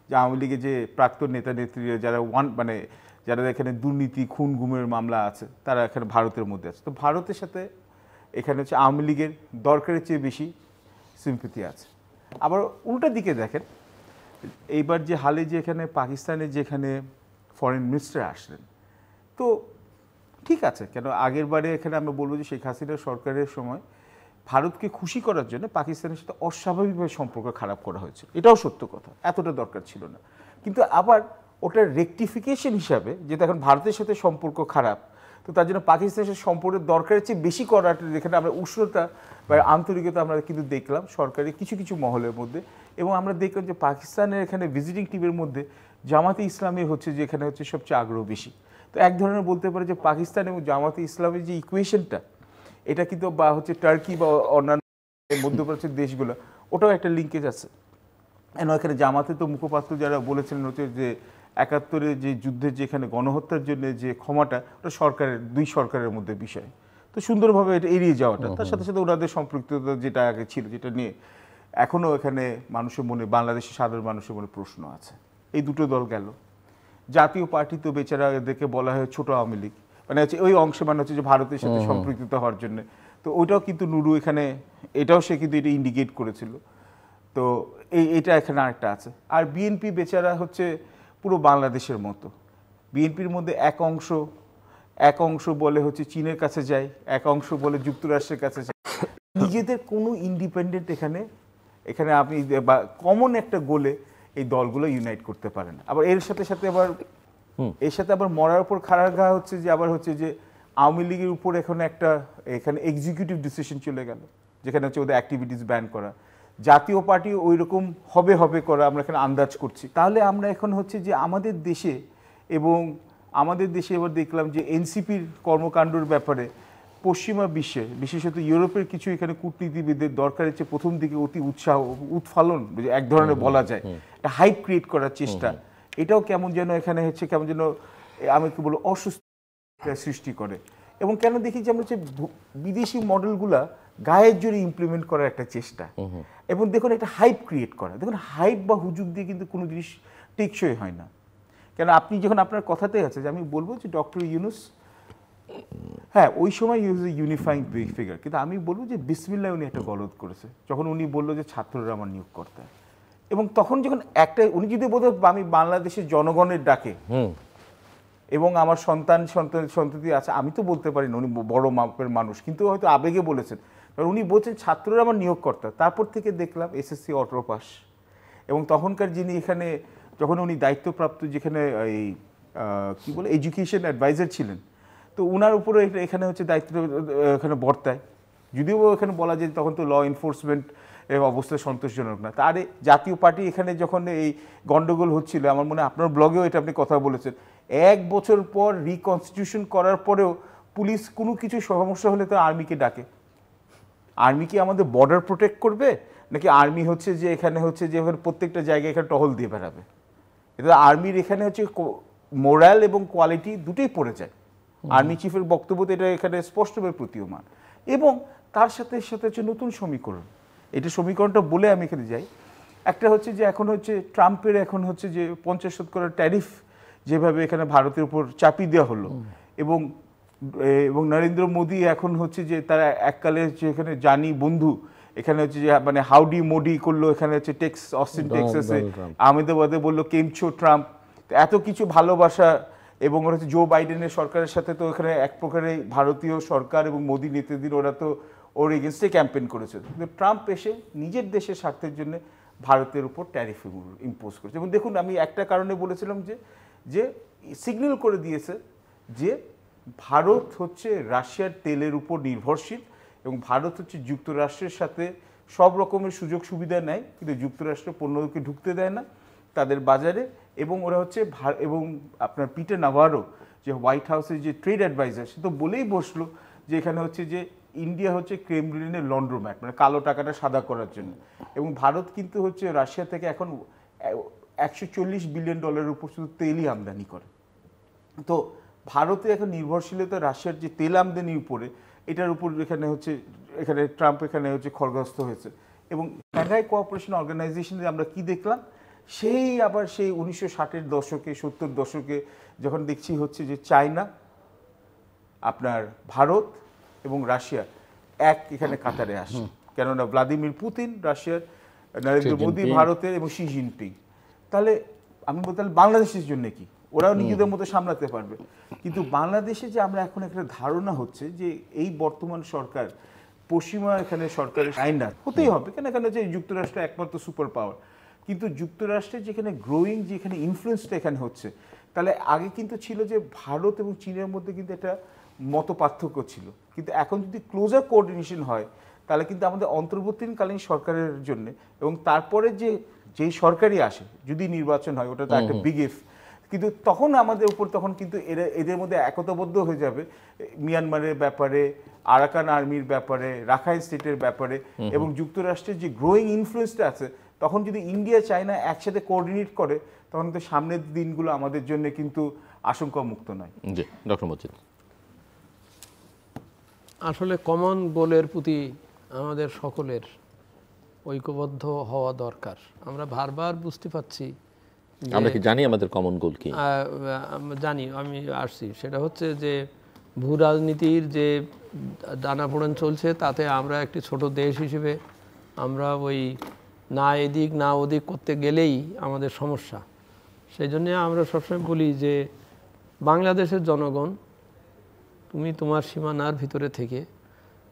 যে আওয়ামী লীগের যে প্রাক্তন নেতা নেত্রীরা যারা মানে যারা এখানে দুর্নীতি, খুন গুমের মামলা আছে তারা এখানে ভারতের মধ্যে আছে। তো ভারতের সাথে এখানে হচ্ছে আওয়ামী লীগের দরকারের চেয়ে বেশি সিম্পেথি আছে। আবার উল্টা দিকে দেখেন, এইবার যে হালে যে এখানে পাকিস্তানের যেখানে ফরেন মিনিস্টার আসলেন, তো ঠিক আছে, কেন আগের বারে এখানে আমরা বলবো যে শেখ হাসিনা সরকারের সময় ভারতকে খুশি করার জন্য পাকিস্তানের সাথে অস্বাভাবিকভাবে সম্পর্ক খারাপ করা হয়েছে, এটাও সত্য কথা, এতটা দরকার ছিল না। কিন্তু আবার ওটার রেকটিফিকেশন হিসাবে, যেটা এখন ভারতের সাথে সম্পর্ক খারাপ, তো তার জন্য পাকিস্তানের সাথে সম্পর্কের দরকারের চেয়ে বেশি করাটা, যেখানে আমরা উষ্ণতা বা আন্তরিকতা আমরা কিন্তু দেখলাম সরকারের কিছু কিছু মহলের মধ্যে। এবং আমরা দেখলাম যে পাকিস্তানের এখানে ভিজিটিং টিমের মধ্যে জামাতে ইসলামী হচ্ছে যে এখানে হচ্ছে সবচেয়ে আগ্রহ বেশি। তো এক ধরনের বলতে পারে যে পাকিস্তান এবং জামাতে ইসলামের যে ইকুয়েশনটা, এটা কিন্তু বা হচ্ছে টার্কি বা অন্যান্য মধ্যপ্রাচ্যের দেশগুলো, ওটাও একটা লিঙ্কেজ আছে। এখানে জামাতে তো মুখপাত্র যারা বলেছিলেন হচ্ছে যে ৭১-এ যে যুদ্ধের যেখানে গণহত্যার জন্য যে ক্ষমাটা, ওটা সরকারের, দুই সরকারের মধ্যে বিষয়, তো সুন্দরভাবে এটা এড়িয়ে যাওয়াটা, তার সাথে সাথে ওনাদের সম্পৃক্ততা যেটা আগে ছিল, যেটা নিয়ে এখনও এখানে মানুষের মনে, বাংলাদেশের সাধারণ মানুষের মনে প্রশ্ন আছে। এই দুটো দল গেল। জাতীয় পার্টি তো বেচারা এদেরকে বলা হয় ছোট আওয়ামী লীগ, মানে হচ্ছে ওই অংশে মানে হচ্ছে যে ভারতের সাথে সম্পৃক্ততা হওয়ার জন্য। তো ওইটাও কিন্তু নুরু এখানে, এটাও সে কিন্তু এটা ইন্ডিকেট করেছিল। তো এটা এখানে আরেকটা আছে। আর বিএনপি বেচারা হচ্ছে পুরো বাংলাদেশের মতো, বিএনপির মধ্যে এক অংশ বলে হচ্ছে চীনের কাছে যায়, এক অংশ বলে যুক্তরাষ্ট্রের কাছে যায়, নিজেদের কোনো ইন্ডিপেন্ডেন্ট এখানে আপনি বা কমন একটা গোলে এই দলগুলো ইউনাইট করতে পারে না। আবার এর সাথে আবার মরার উপর খাড়া ঘা হচ্ছে যে আবার হচ্ছে যে আওয়ামী লীগের উপর এখানে এক্সিকিউটিভ ডিসিশন চলে গেল, যেখানে হচ্ছে ওদের অ্যাক্টিভিটিস ব্যান করা। জাতীয় পার্টি ওই রকম হবে করা আমরা এখানে আন্দাজ করছি। তাহলে আমরা এখন হচ্ছে যে আমাদের দেশে এবার দেখলাম যে এনসিপির কর্মকাণ্ডের ব্যাপারে পশ্চিমা বিশ্বের, বিশেষত ইউরোপের কিছু এখানে কূটনীতিবিদদের দরকারের চেয়ে প্রথম দিকে অতি উৎফালন এক ধরনের বলা যায়, একটা হাইপ ক্রিয়েট করার চেষ্টা, এটাও কেমন যেন এখানে হচ্ছে কেমন যেন আমি কি বলবো অসুস্থ সৃষ্টি করে। এবং কেন দেখি যে আমরা হচ্ছে বিদেশি মডেলগুলা গায়ের জোরে ইমপ্লিমেন্ট করার একটা চেষ্টা, এবং দেখুন একটা হাইপ ক্রিয়েট করা। দেখুন হাইপ বা হুজুগ দিয়ে কিন্তু কোনো জিনিস টেকসই হয় না। কেন আপনি যখন আপনার কথাতে আছে যে আমি বলবো যে ডক্টর ইউনূস, হ্যাঁ ওই সময় ইউনিফাইং ফিগার, কিন্তু আমি বলবো যে বিসমিল্লাহ উনি একটা গলদ করেছে যখন উনি বললো যে ছাত্ররা আমার নিয়োগকর্তা। এবং তখন যখন উনি যদি বলতো আমি বাংলাদেশের জনগণের ডাকে এবং আমার সন্ততি আছে, আমি তো বলতে পারি না, উনি বড় মাপের মানুষ, কিন্তু হয়তো আবেগে বলেছেন। কারণ উনি বলছেন ছাত্ররা আমার নিয়োগকর্তা। তারপর থেকে দেখলাম এসএসসি অটো পাস, এবং তখনকার যিনি এখানে যখন উনি দায়িত্বপ্রাপ্ত যেখানে এই কি বলে এডুকেশন অ্যাডভাইজার ছিলেন, তো উনার উপরে এখানে হচ্ছে দায়িত্ব এখানে বর্তায়, যদিও এখানে বলা যায় তখন তো ল এনফোর্সমেন্ট অবস্থা সন্তোষজনক না। তার জাতীয় পার্টি এখানে যখন এই গন্ডগোল হচ্ছিল, আমার মনে হয় আপনার ব্লগেও এটা আপনি কথা বলেছেন, 1 বছর পর রিকনস্টিটিউশন করার পরেও পুলিশ কোনো কিছু সমস্যা হলে তো আর্মিকে ডাকে। আর্মি কি আমাদের বর্ডার প্রোটেক্ট করবে, নাকি আর্মি হচ্ছে যে এখানে হচ্ছে যে প্রত্যেকটা জায়গায় এখানে টহল দিয়ে বেড়াবে? এটা আর্মির এখানে হচ্ছে মোরাল এবং কোয়ালিটি দুটোই পড়ে যায়। আর্মি চিফের বক্তব্য তো এটা এখানে স্পষ্টভাবে প্রতীয়মান। এবং তার সাথে সাথে হচ্ছে নতুন সমীকরণ, এটা সমীকরণটা বলে আমি এখানে যাই। একটা হচ্ছে যে এখন হচ্ছে ট্রাম্পের এখন হচ্ছে যে 50% ট্যারিফ যেভাবে এখানে ভারতের উপর চাপিয়ে দেওয়া হলো, এবং নরেন্দ্র মোদী এখন হচ্ছে যে তারা এককালে যেখানে জানি বন্ধু, এখানে হচ্ছে যে মানে হাউডি মোডি করলো, এখানে হচ্ছে অস্টিন টেক্সাসে, আহমেদাবাদে বললো কেমছো ট্রাম্প, এত কিছু ভালোবাসা। এবং ওরা হচ্ছে জো বাইডেনের সরকারের সাথে তো এখানে এক প্রকারে ভারতীয় সরকার এবং মোদী নেতৃত্বের ওরা তো ওর এগেনস্টে ক্যাম্পেইন করেছে। কিন্তু ট্রাম্প এসে নিজের দেশের স্বার্থের জন্য ভারতের উপর ট্যারিফ ইম্পোজ করেছে। এবং দেখুন আমি একটা কারণে বলেছিলাম যে সিগন্যাল করে দিয়েছে যে ভারত হচ্ছে রাশিয়ার তেলের উপর নির্ভরশীল, এবং ভারত হচ্ছে যুক্তরাষ্ট্রের সাথে সব রকমের সুযোগ সুবিধা নেয়, কিন্তু যুক্তরাষ্ট্র পণ্যকে ঢুকতে দেয় না তাদের বাজারে। এবং ওরা হচ্ছে এবং আপনার পিটার নাভারো যে হোয়াইট হাউসের যে ট্রেড অ্যাডভাইজার, সে তো বলেই বসলো যে এখানে হচ্ছে যে ইন্ডিয়া হচ্ছে ক্রেমলিনের লন্ড্রোম্যাট, মানে কালো টাকাটা সাদা করার জন্য। এবং ভারত কিন্তু হচ্ছে রাশিয়া থেকে এখন $140 বিলিয়ন উপর শুধু তেলই আমদানি করে। তো ভারতে এখন নির্ভরশীলতা রাশিয়ার যে তেল আমদানির উপরে, এটার উপর এখানে ট্রাম্প এখানে হচ্ছে খড়গহস্ত হয়েছে। এবং সাংহাই কোঅপারেশন অর্গানাইজেশনে আমরা কি দেখলাম, সেই 1960-এর দশকে 70 দশকে যখন দেখছি হচ্ছে যে চায়না, আপনার ভারত এবং রাশিয়া এখানে কাতারে আসে, কেননা ভ্লাদিমির পুতিন রাশিয়ার নরেন্দ্র মোদী ভারতের এবং শি জিনপিং, তাহলে আমি বলতে বাংলাদেশের জন্য কি ওরাও নিজেদের মতো সামলাতে পারবে। কিন্তু বাংলাদেশে যে আমরা এখন একটা ধারণা হচ্ছে যে এই বর্তমান সরকার পশ্চিমা এখানে সরকারের আইন হতেই হবে, কেন এখানে যে যুক্তরাষ্ট্র একমাত্র সুপার পাওয়ার, কিন্তু যুক্তরাষ্ট্রের যেখানে গ্রোয়িং যেখানে ইনফ্লুয়েন্সটা এখানে হচ্ছে, তাহলে আগে কিন্তু ছিল যে ভারত এবং চীনের মধ্যে কিন্তু একটা মত পার্থক্য ছিল, কিন্তু এখন যদি ক্লোজার কোঅর্ডিনেশন হয় তাহলে কিন্তু আমাদের অন্তর্বর্তীকালীন সরকারের জন্য এবং তারপরে যে সরকারই আসে যদি নির্বাচন হয় ওটা তো একটা বিগ ইফ, কিন্তু তখন আমাদের উপর তখন কিন্তু এদের মধ্যে একতাবদ্ধ হয়ে যাবে মিয়ানমারের ব্যাপারে, আরাকান আর্মির ব্যাপারে, রাখাইন স্টেটের ব্যাপারে এবং যুক্তরাষ্ট্রের যে গ্রোয়িং ইনফ্লুয়েন্সটা আছে, তখন যদি ইন্ডিয়া চায়না একসাথে কোঅর্ডিনেট করে তখন তো সামনের দিনগুলো আমাদের জন্য কিন্তু আশঙ্কা মুক্ত নয়। জি ডক্টর মজিদ। আসলে কমন গোলের প্রতি আমাদের সকলের ঐক্যবদ্ধ হওয়া দরকার। আমরা বারবার বুঝতে পারছি, আমরা কি জানি আমাদের কমন গোল কি? জানি, আমি আসছি, সেটা হচ্ছে যে ভূ রাজনীতির যে দানাপোড়েন চলছে তাতে আমরা একটি ছোট দেশ হিসেবে আমরা ওই না এদিক না ওদিক করতে গেলেই আমাদের সমস্যা। সেই জন্য আমরা সবসময় বলি যে বাংলাদেশের জনগণ, তুমি তোমার সীমানার ভিতরে থেকে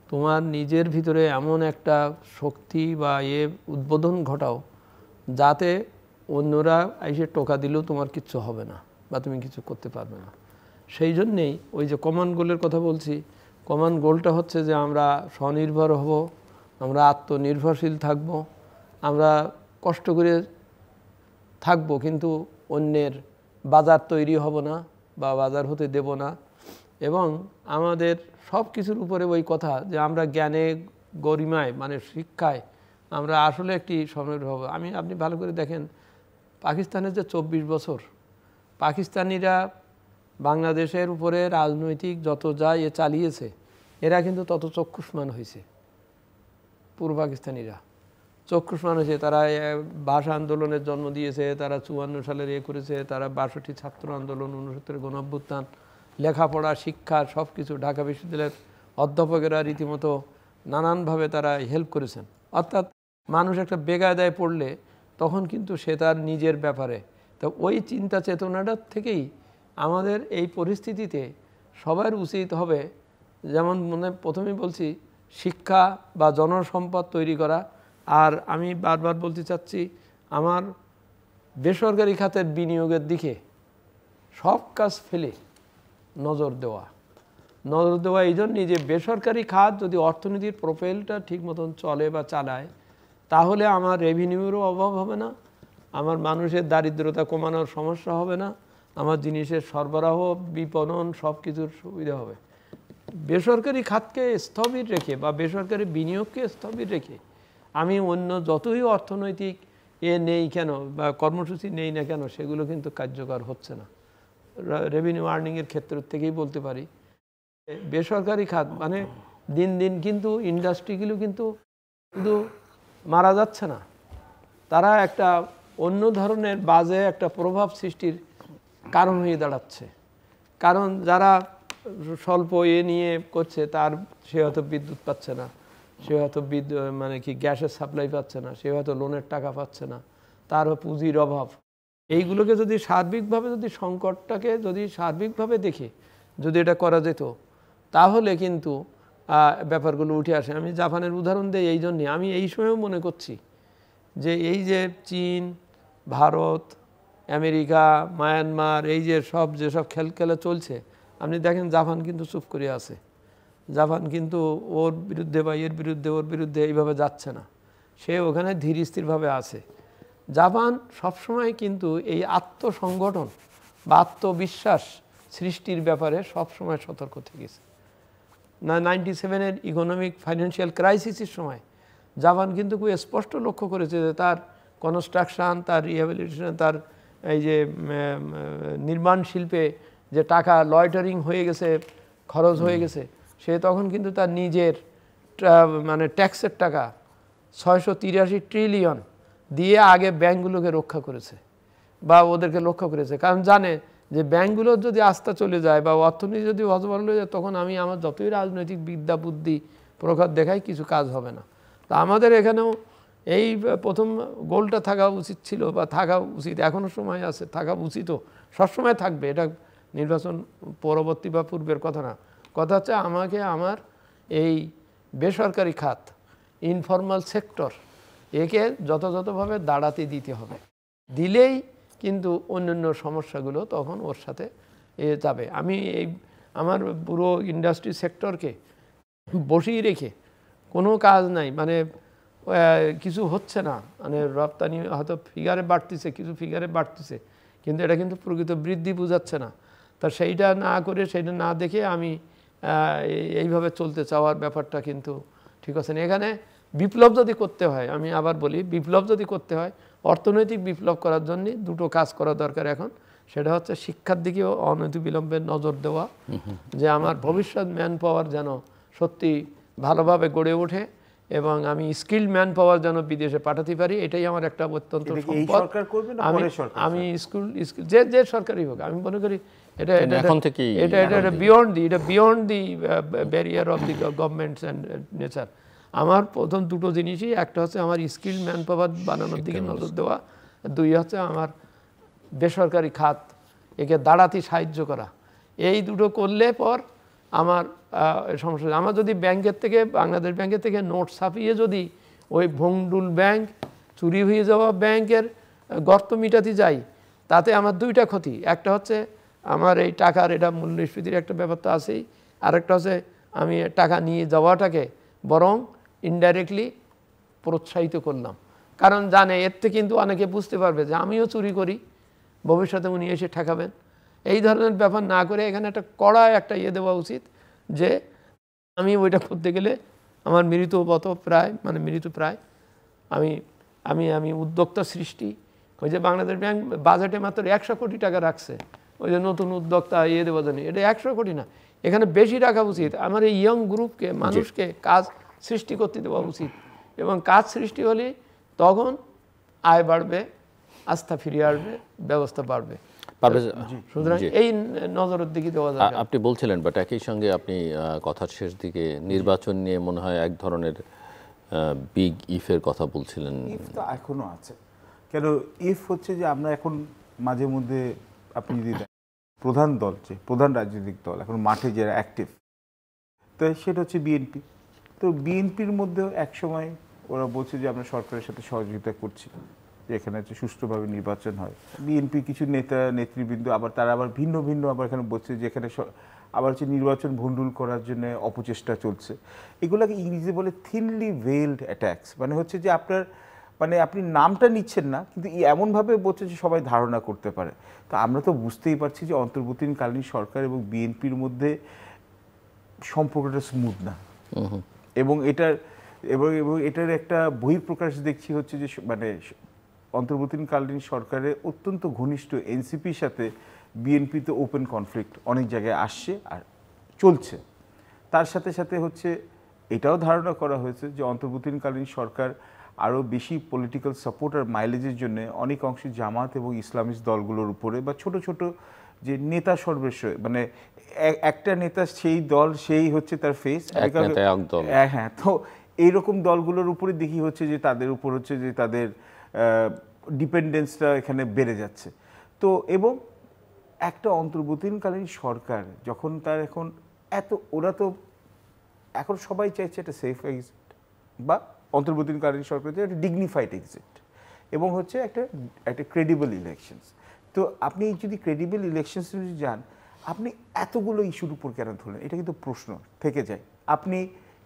তোমার নিজের ভিতরে এমন একটা শক্তি বা উদ্বোধন ঘটাও যাতে অন্যরা এসে টোকা দিলেও তোমার কিচ্ছু হবে না বা তুমি কিছু করতে পারবে না। সেই জন্যেই ওই যে কমন গোলের কথা বলছি, কমন গোলটা হচ্ছে যে আমরা স্বনির্ভর হব, আমরা আত্মনির্ভরশীল থাকব, আমরা কষ্ট করে থাকব কিন্তু অন্যের বাজার তৈরি হব না বা বাজার হতে দেব না। এবং আমাদের সব কিছুর উপরে ওই কথা যে আমরা জ্ঞানে গরিমায় মানে শিক্ষায় আমরা আসলে একটি স্বনির্ভর হব। আপনি ভালো করে দেখেন পাকিস্তানের যে 24 বছর পাকিস্তানিরা বাংলাদেশের উপরে রাজনৈতিক যত যা চালিয়েছে, এরা কিন্তু তত চক্ষুষ্মান হয়েছে। পূর্ব পাকিস্তানিরা চক্ষুষ্মান হয়েছে, তারা ভাষা আন্দোলনের জন্ম দিয়েছে, তারা 54 সালের করেছে, তারা 62 ছাত্র আন্দোলন, 69 গণঅভ্যুত্থান, লেখাপড়া শিক্ষা সব কিছু, ঢাকা বিশ্ববিদ্যালয়ের অধ্যাপকেরা রীতিমতো নানানভাবে তারা হেল্প করেছেন। অর্থাৎ মানুষ একটা বেকায়দায় পড়লে তখন কিন্তু সে তার নিজের ব্যাপারে, তো ওই চিন্তা চেতনাটার থেকেই আমাদের এই পরিস্থিতিতে সবার উচিত হবে, যেমন প্রথমেই বলছি, শিক্ষা বা জনসম্পদ তৈরি করা। আর আমি বারবার বলতে চাচ্ছি, আমার বেসরকারি খাতের বিনিয়োগের দিকে সব কাজ ফেলে নজর দেওয়া এই জন্যই যে বেসরকারি খাত যদি অর্থনীতির প্রোফাইলটা ঠিক মতন চলে বা চালায়, তাহলে আমার রেভিনিউরও অভাব হবে না, আমার মানুষের দারিদ্রতা কমানোর সমস্যা হবে না, আমার জিনিসের সরবরাহ বিপণন সব কিছুর সুবিধা হবে। বেসরকারি খাতকে স্থবির রেখে বা বেসরকারি বিনিয়োগকে স্থবির রেখে আমি অন্য যতই অর্থনৈতিক নেই কেন বা কর্মসূচি নেই না কেন, সেগুলো কিন্তু কার্যকর হচ্ছে না। রেভিনিউ আর্নিংয়ের ক্ষেত্র থেকেই বলতে পারি, বেসরকারি খাত মানে দিন দিন কিন্তু ইন্ডাস্ট্রিগুলো কিন্তু শুধু মারা যাচ্ছে না, তারা একটা অন্য ধরনের বাজে একটা প্রভাব সৃষ্টির কারণ হয়ে দাঁড়াচ্ছে। কারণ যারা স্বল্প নিয়ে করছে সে হয়তো বিদ্যুৎ পাচ্ছে না, সে হয়তো মানে কি গ্যাসের সাপ্লাই পাচ্ছে না, সে হয়তো লোনের টাকা পাচ্ছে না, তার পুঁজির অভাব। এইগুলোকে যদি সার্বিকভাবে যদি সংকটটাকে যদি সার্বিকভাবে দেখে যদি এটা করা যেত, তাহলে কিন্তু ব্যাপারগুলো উঠে আসে। আমি জাপানের উদাহরণ দিই এই জন্যে, আমি এই সময়েও মনে করছি যে এই যে চীন, ভারত, আমেরিকা, মায়ানমার, এই যে যেসব খেলা চলছে, আপনি দেখেন জাপান কিন্তু চুপ করে আছে। জাপান কিন্তু ওর বিরুদ্ধে বা এর বিরুদ্ধে ওর বিরুদ্ধে এইভাবে যাচ্ছে না, সে ওখানে ধীর স্থিরভাবে আছে। জাপান সবসময় কিন্তু এই আত্মসংগঠন বা আত্মবিশ্বাস সৃষ্টির ব্যাপারে সবসময় সতর্ক থেকেছে। 97-এর ইকোনমিক ফাইন্যান্সিয়াল ক্রাইসিসের সময় জাপান কিন্তু খুব স্পষ্ট লক্ষ্য করেছে যে তার কনস্ট্রাকশান, তার রিহ্যাবিলিটেশন, তার এই যে নির্মাণ শিল্পে যে টাকা লয়টারিং হয়ে গেছে, খরচ হয়ে গেছে, সে তখন কিন্তু তার নিজের মানে ট্যাক্সের টাকা 683 ট্রিলিয়ন দিয়ে আগে ব্যাঙ্কগুলোকে রক্ষা করেছে বা ওদেরকে লক্ষ্য করেছে। কারণ জানে যে ব্যাঙ্কগুলোর যদি আস্থা চলে যায় বা অর্থনীতি যদি হজবরল হয়ে যায়, তখন আমি আমার যতই রাজনৈতিক বিদ্যা বুদ্ধি প্রকার দেখাই কিছু কাজ হবে না। তা আমাদের এখানেও এই প্রথম গোলটা থাকা উচিত ছিল বা থাকা উচিত, এখনও সময় আছে, থাকা উচিতও, সবসময় থাকবে, এটা নির্বাচন পরবর্তী বা পূর্বের কথা না। কথা হচ্ছে আমাকে আমার এই বেসরকারি খাত, ইনফরমাল সেক্টর, একে যথাযথভাবে দাঁড়াতে দিতে হবে। দিলেই কিন্তু অন্যান্য সমস্যাগুলো তখন ওর সাথে যাবে। আমি এই আমার পুরো ইন্ডাস্ট্রি সেক্টরকে বসিয়ে রেখে কোনো কাজ নাই, মানে কিছু হচ্ছে না, মানে রপ্তানি হয়তো ফিগারে বাড়তেছে, কিছু ফিগারে বাড়তেছে, কিন্তু এটা কিন্তু প্রকৃত বৃদ্ধি বোঝাচ্ছে না। তা সেইটা না করে, সেইটা না দেখে আমি এইভাবে চলতে চাওয়ার ব্যাপারটা কিন্তু ঠিক আছে না। এখানে বিপ্লব যদি করতে হয়, আমি আবার বলি, বিপ্লব যদি করতে হয়, অর্থনৈতিক বিপ্লব করার জন্য দুটো কাজ করা দরকার এখন। সেটা হচ্ছে শিক্ষার দিকেও অনতিবিলম্বে নজর দেওয়া, যে আমার ভবিষ্যৎ ম্যান পাওয়ার যেন সত্যি ভালোভাবে গড়ে ওঠে এবং আমি স্কিল্ড ম্যান পাওয়ার যেন বিদেশে পাঠাতে পারি। এটাই আমার একটা অত্যন্ত সম্পদ। আমি স্কুল যে সরকারই হোক, আমি মনে করি এটা beyond the barrier of the governments and nature. আমার প্রথম দুটো জিনিসই, একটা হচ্ছে আমার স্কিল্ড ম্যান পাওয়ার বানানোর দিকে নজর দেওয়া, দুই হচ্ছে আমার বেসরকারি খাত একে দাঁড়াতে সাহায্য করা। এই দুটো করলে পর আমার সমস্যা। আমার যদি ব্যাংকের থেকে, বাংলাদেশ ব্যাংকের থেকে নোট ছাপিয়ে যদি ওই ভংডুল ব্যাংক, চুরি হয়ে যাওয়া ব্যাংকের গর্ত মিটাতে যাই, তাতে আমার দুইটা ক্ষতি। একটা হচ্ছে আমার এই টাকার, এটা মূল্যস্ফীতির একটা ব্যাপার তো আছেই, আরেকটা হচ্ছে আমি টাকা নিয়ে যাওয়াটাকে বরং ইনডাইরেক্টলি প্রোৎসাহিত করলাম। কারণ জানে এর থেকে কিন্তু অনেকে বুঝতে পারবে যে আমিও চুরি করি, ভবিষ্যতে উনি এসে ঠেকাবেন। এই ধরনের ব্যাপার না করে এখানে একটা কড়া একটা দেওয়া উচিত, যে আমি ওইটা করতে গেলে আমার মৃত্যু প্রায় আমি আমি আমি উদ্যোক্তা সৃষ্টি। ওই যে বাংলাদেশ ব্যাংক বাজেটে মাত্র 100 কোটি টাকা রাখছে, ওই যে নতুন উদ্যোক্তা দেওয়ার জন্য, এটা 100 কোটি না, এখানে বেশি রাখা উচিত। আমার এই ইয়ং গ্রুপকে, মানুষকে কাজ সৃষ্টি করতে দেওয়া উচিত, এবং কাজ সৃষ্টি হলে তখন আয় বাড়বে, আস্থা ফিরে আসবে, ব্যবস্থা বাড়বে। সুতরাং এই নজরের দিকে দেওয়া যায়। আপনি বলছিলেন, বাট একই সঙ্গে আপনি কথার শেষ দিকে নির্বাচন নিয়ে মনে হয় এক ধরনের বিগ ইফের কথা বলছিলেন। ইফ তো এখনো আছে, কেন ইফ হচ্ছে যে আমরা এখন মাঝে মধ্যে, আপনি যদি প্রধান দল, যে প্রধান রাজনৈতিক দল এখন মাঠে যারা অ্যাক্টিভ, তো সেটা হচ্ছে বিএনপি। তো বিএনপির মধ্যেও একসময় ওরা বলছে যে আমরা সরকারের সাথে সহযোগিতা করছি, যে এখানে হচ্ছে সুষ্ঠুভাবে নির্বাচন হয়। বিএনপি কিছু নেতা নেতৃবৃন্দ আবার তারা আবার ভিন্ন ভিন্ন আবার এখানে বলছে যে এখানে আবার হচ্ছে নির্বাচন ভণ্ডুল করার জন্য অপচেষ্টা চলছে। এগুলোকে ইংরেজিতে বলে থিনলি ভেইলড অ্যাটাকস, মানে হচ্ছে যে আপনার, মানে আপনি নামটা নিচ্ছেন না, কিন্তু এমনভাবে বলছে যে সবাই ধারণা করতে পারে। তো আমরা তো বুঝতেই পারছি যে অন্তর্বর্তীকালীন সরকার এবং বিএনপির মধ্যে সম্পর্কটা স্মুথ না, এবং এটার একটা বহিঃপ্রকাশ দেখছি হচ্ছে যে মানে অন্তর্বর্তীকালীন সরকারের অত্যন্ত ঘনিষ্ঠ এনসিপির সাথে বিএনপি তো ওপেন কনফ্লিক্ট অনেক জায়গায় আসছে আর চলছে। তার সাথে সাথে হচ্ছে এটাও ধারণা করা হয়েছে যে অন্তর্বর্তীকালীন সরকার আরও বেশি পলিটিক্যাল সাপোর্ট আর মাইলেজের জন্য অনেক অংশে জামাত এবং ইসলামিস্ট দলগুলোর উপরে বা ছোট ছোট যে নেতা সর্বস্ব, মানে একটা নেতা সেই দল, সেই হচ্ছে তার ফেস, হ্যাঁ, তো এইরকম দলগুলোর উপরে দেখি হচ্ছে যে তাদের উপর হচ্ছে যে তাদের ডিপেন্ডেন্সটা এখানে বেড়ে যাচ্ছে। তো এবং একটা অন্তর্বর্তীকালীন সরকার যখন তার এখন ওরা তো এখন সবাই চাইছে একটা সেফ এক্সিট, বা অন্তর্বর্তীকালীন সরকার একটা ডিগনিফাইড এক্সিট, এবং হচ্ছে একটা ক্রেডিবল ইলেকশনস। তো আপনি যদি ক্রেডিবল ইলেকশনস যদি যান, আপনি এতগুলো ইস্যুর উপর কেন ধরলেন, এটা কিন্তু প্রশ্ন থেকে যায়। আপনি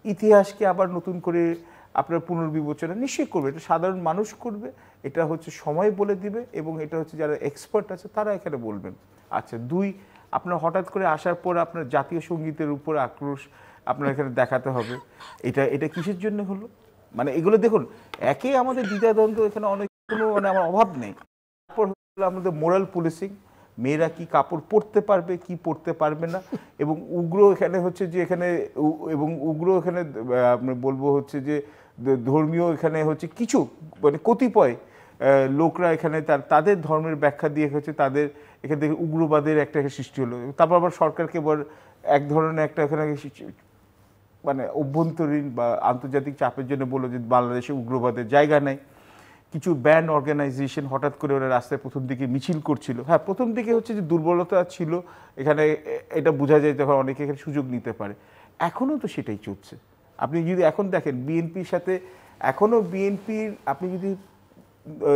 ইতিহাসকে আবার নতুন করে আপনার পুনর্বিবেচনা নিশ্চয়ই করবে, এটা সাধারণ মানুষ করবে, এটা হচ্ছে সময় বলে দিবে, এবং এটা হচ্ছে যারা এক্সপার্ট আছে তারা এখানে বলবেন। আচ্ছা, দুই, আপনার হঠাৎ করে আসার পর আপনার জাতীয় সঙ্গীতের উপর আক্রোশ আপনার এখানে দেখাতে হবে, এটা কিসের জন্য হলো? মানে এগুলো দেখুন, একে আমাদের দ্বিধাদ্বন্দ্ব এখানে অনেক, কোনো মানে আমার অভাব নেই। তারপর হলো আমাদের মোরাল পুলিশিং, মেয়েরা কি কাপড় পরতে পারবে কি পরতে পারবে না, এবং উগ্র এখানে হচ্ছে যে এখানে, এবং উগ্র এখানে আমরা বলবো হচ্ছে যে ধর্মীয় এখানে হচ্ছে কিছু মানে কতিপয় লোকরা এখানে তাদের ধর্মের ব্যাখ্যা দিয়ে হচ্ছে তাদের এখান থেকে উগ্রবাদের একটা সৃষ্টি হলো। তারপর আবার সরকারকে এক ধরনের একটা এখানে মানে অভ্যন্তরীণ বা আন্তর্জাতিক চাপের জন্য বললো যে বাংলাদেশে উগ্রবাদের জায়গা নেই। কিছু ব্যান্ড অর্গানাইজেশন হঠাৎ করে ওরা রাস্তায় প্রথম দিকে মিছিল করছিল। হ্যাঁ, প্রথম দিকে হচ্ছে যে দুর্বলতা ছিল এখানে, এটা বোঝা যায়, তখন অনেকে এখানে সুযোগ নিতে পারে। এখনও তো সেটাই চলছে। আপনি যদি এখন দেখেন বিএনপির সাথে, এখনও বিএনপির আপনি যদি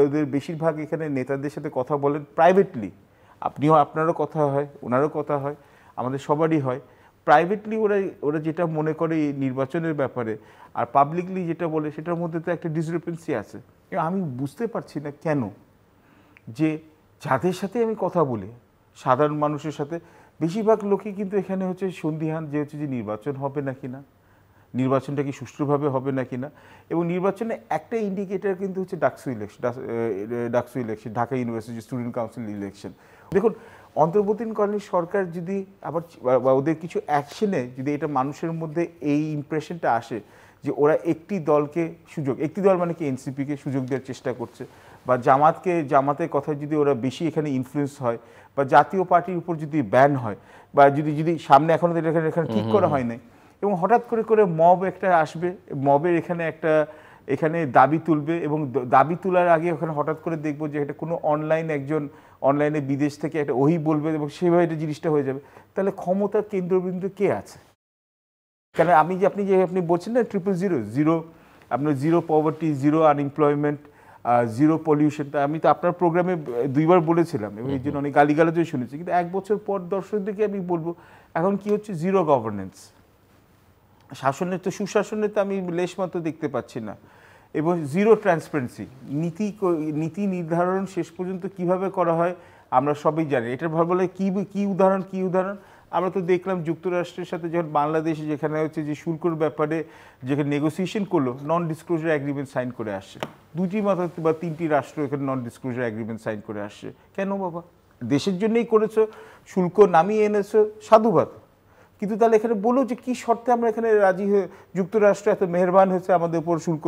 ওদের বেশিরভাগ এখানে নেতাদের সাথে কথা বলেন প্রাইভেটলি, আপনিও, আপনারও কথা হয়, ওনারও কথা হয়, আমাদের সবারই হয়। প্রাইভেটলি ওরা যেটা মনে করে এই নির্বাচনের ব্যাপারে আর পাবলিকলি যেটা বলে সেটার মধ্যে তো একটা ডিসক্রিপেন্সি আছে। আমি বুঝতে পারছি না কেন যে যাদের সাথে আমি কথা বলি, সাধারণ মানুষের সাথে, বেশিরভাগ লোকই কিন্তু এখানে হচ্ছে সন্দিহান যে হচ্ছে যে নির্বাচন হবে নাকি না, নির্বাচনটা কি সুষ্ঠুভাবে হবে নাকি না। এবং নির্বাচনে একটা ইন্ডিকেটর কিন্তু হচ্ছে DUCSU election, Dhaka university student council election. দেখুন, অন্তর্বর্তীকালীন সরকার যদি আবার বা ওদের কিছু অ্যাকশনে যদি এটা মানুষের মধ্যে এই ইমপ্রেশনটা আসে যে ওরা একটি দলকে সুযোগ, একটি দল মানে কি এনসিপিকে সুযোগ দেওয়ার চেষ্টা করছে, বা জামাতের কথা যদি ওরা বেশি এখানে ইনফ্লুয়েন্স হয়, বা জাতীয় পার্টির উপর যদি ব্যান হয়, বা যদি সামনে এখনো এখানে ঠিক করা হয় নাই, এবং হঠাৎ করে মব একটা আসবে, মবের এখানে দাবি তুলবে, এবং দাবি তোলার আগে ওখানে হঠাৎ করে দেখবো যে এটা কোনো অনলাইনে বিদেশ থেকে একটা ওহি বলবে এবং সেভাবে এটা জিনিসটা হয়ে যাবে। তাহলে ক্ষমতার কেন্দ্রবিন্দু কে আছে? কারণ আপনি বলছেন না 000, আপনার zero poverty, zero unemployment, zero pollution. আমি তো আপনার প্রোগ্রামে 2বার বলেছিলাম এবং এই জন্য অনেক গালিগালাজও শুনেছি, কিন্তু 1 বছর পর দর্শকদেরকে আমি বলবো এখন কি হচ্ছে, জিরো গভর্নেন্স, সুশাসনের তো আমি লেশমাত্র দেখতে পাচ্ছি না, এবং জিরো ট্রান্সপারেন্সি। নীতি নির্ধারণ শেষ পর্যন্ত কিভাবে করা হয় আমরা সবই জানি। এটার বলে কি উদাহরণ আমরা তো দেখলাম যুক্তরাষ্ট্রের সাথে যখন বাংলাদেশ যেখানে হচ্ছে যে শুল্কর ব্যাপারে যেখানে নেগোসিয়েশন করলো, নন ডিসক্লোজার অ্যাগ্রিমেন্ট সাইন করে আসছে। 2টি বা 3টি রাষ্ট্র এখানে নন ডিসক্লোজার অ্যাগ্রিমেন্ট সাইন করে আসছে। কেন বাবা? দেশের জন্যই করেছো, শুল্ক নামিয়ে এনেছো, সাধুবাদ। কিন্তু তাহলে এখানে বলো যে কি শর্তে আমরা এখানে রাজি হয়ে, যুক্তরাষ্ট্র এত মেহেরবান হয়েছে আমাদের উপর শুল্ক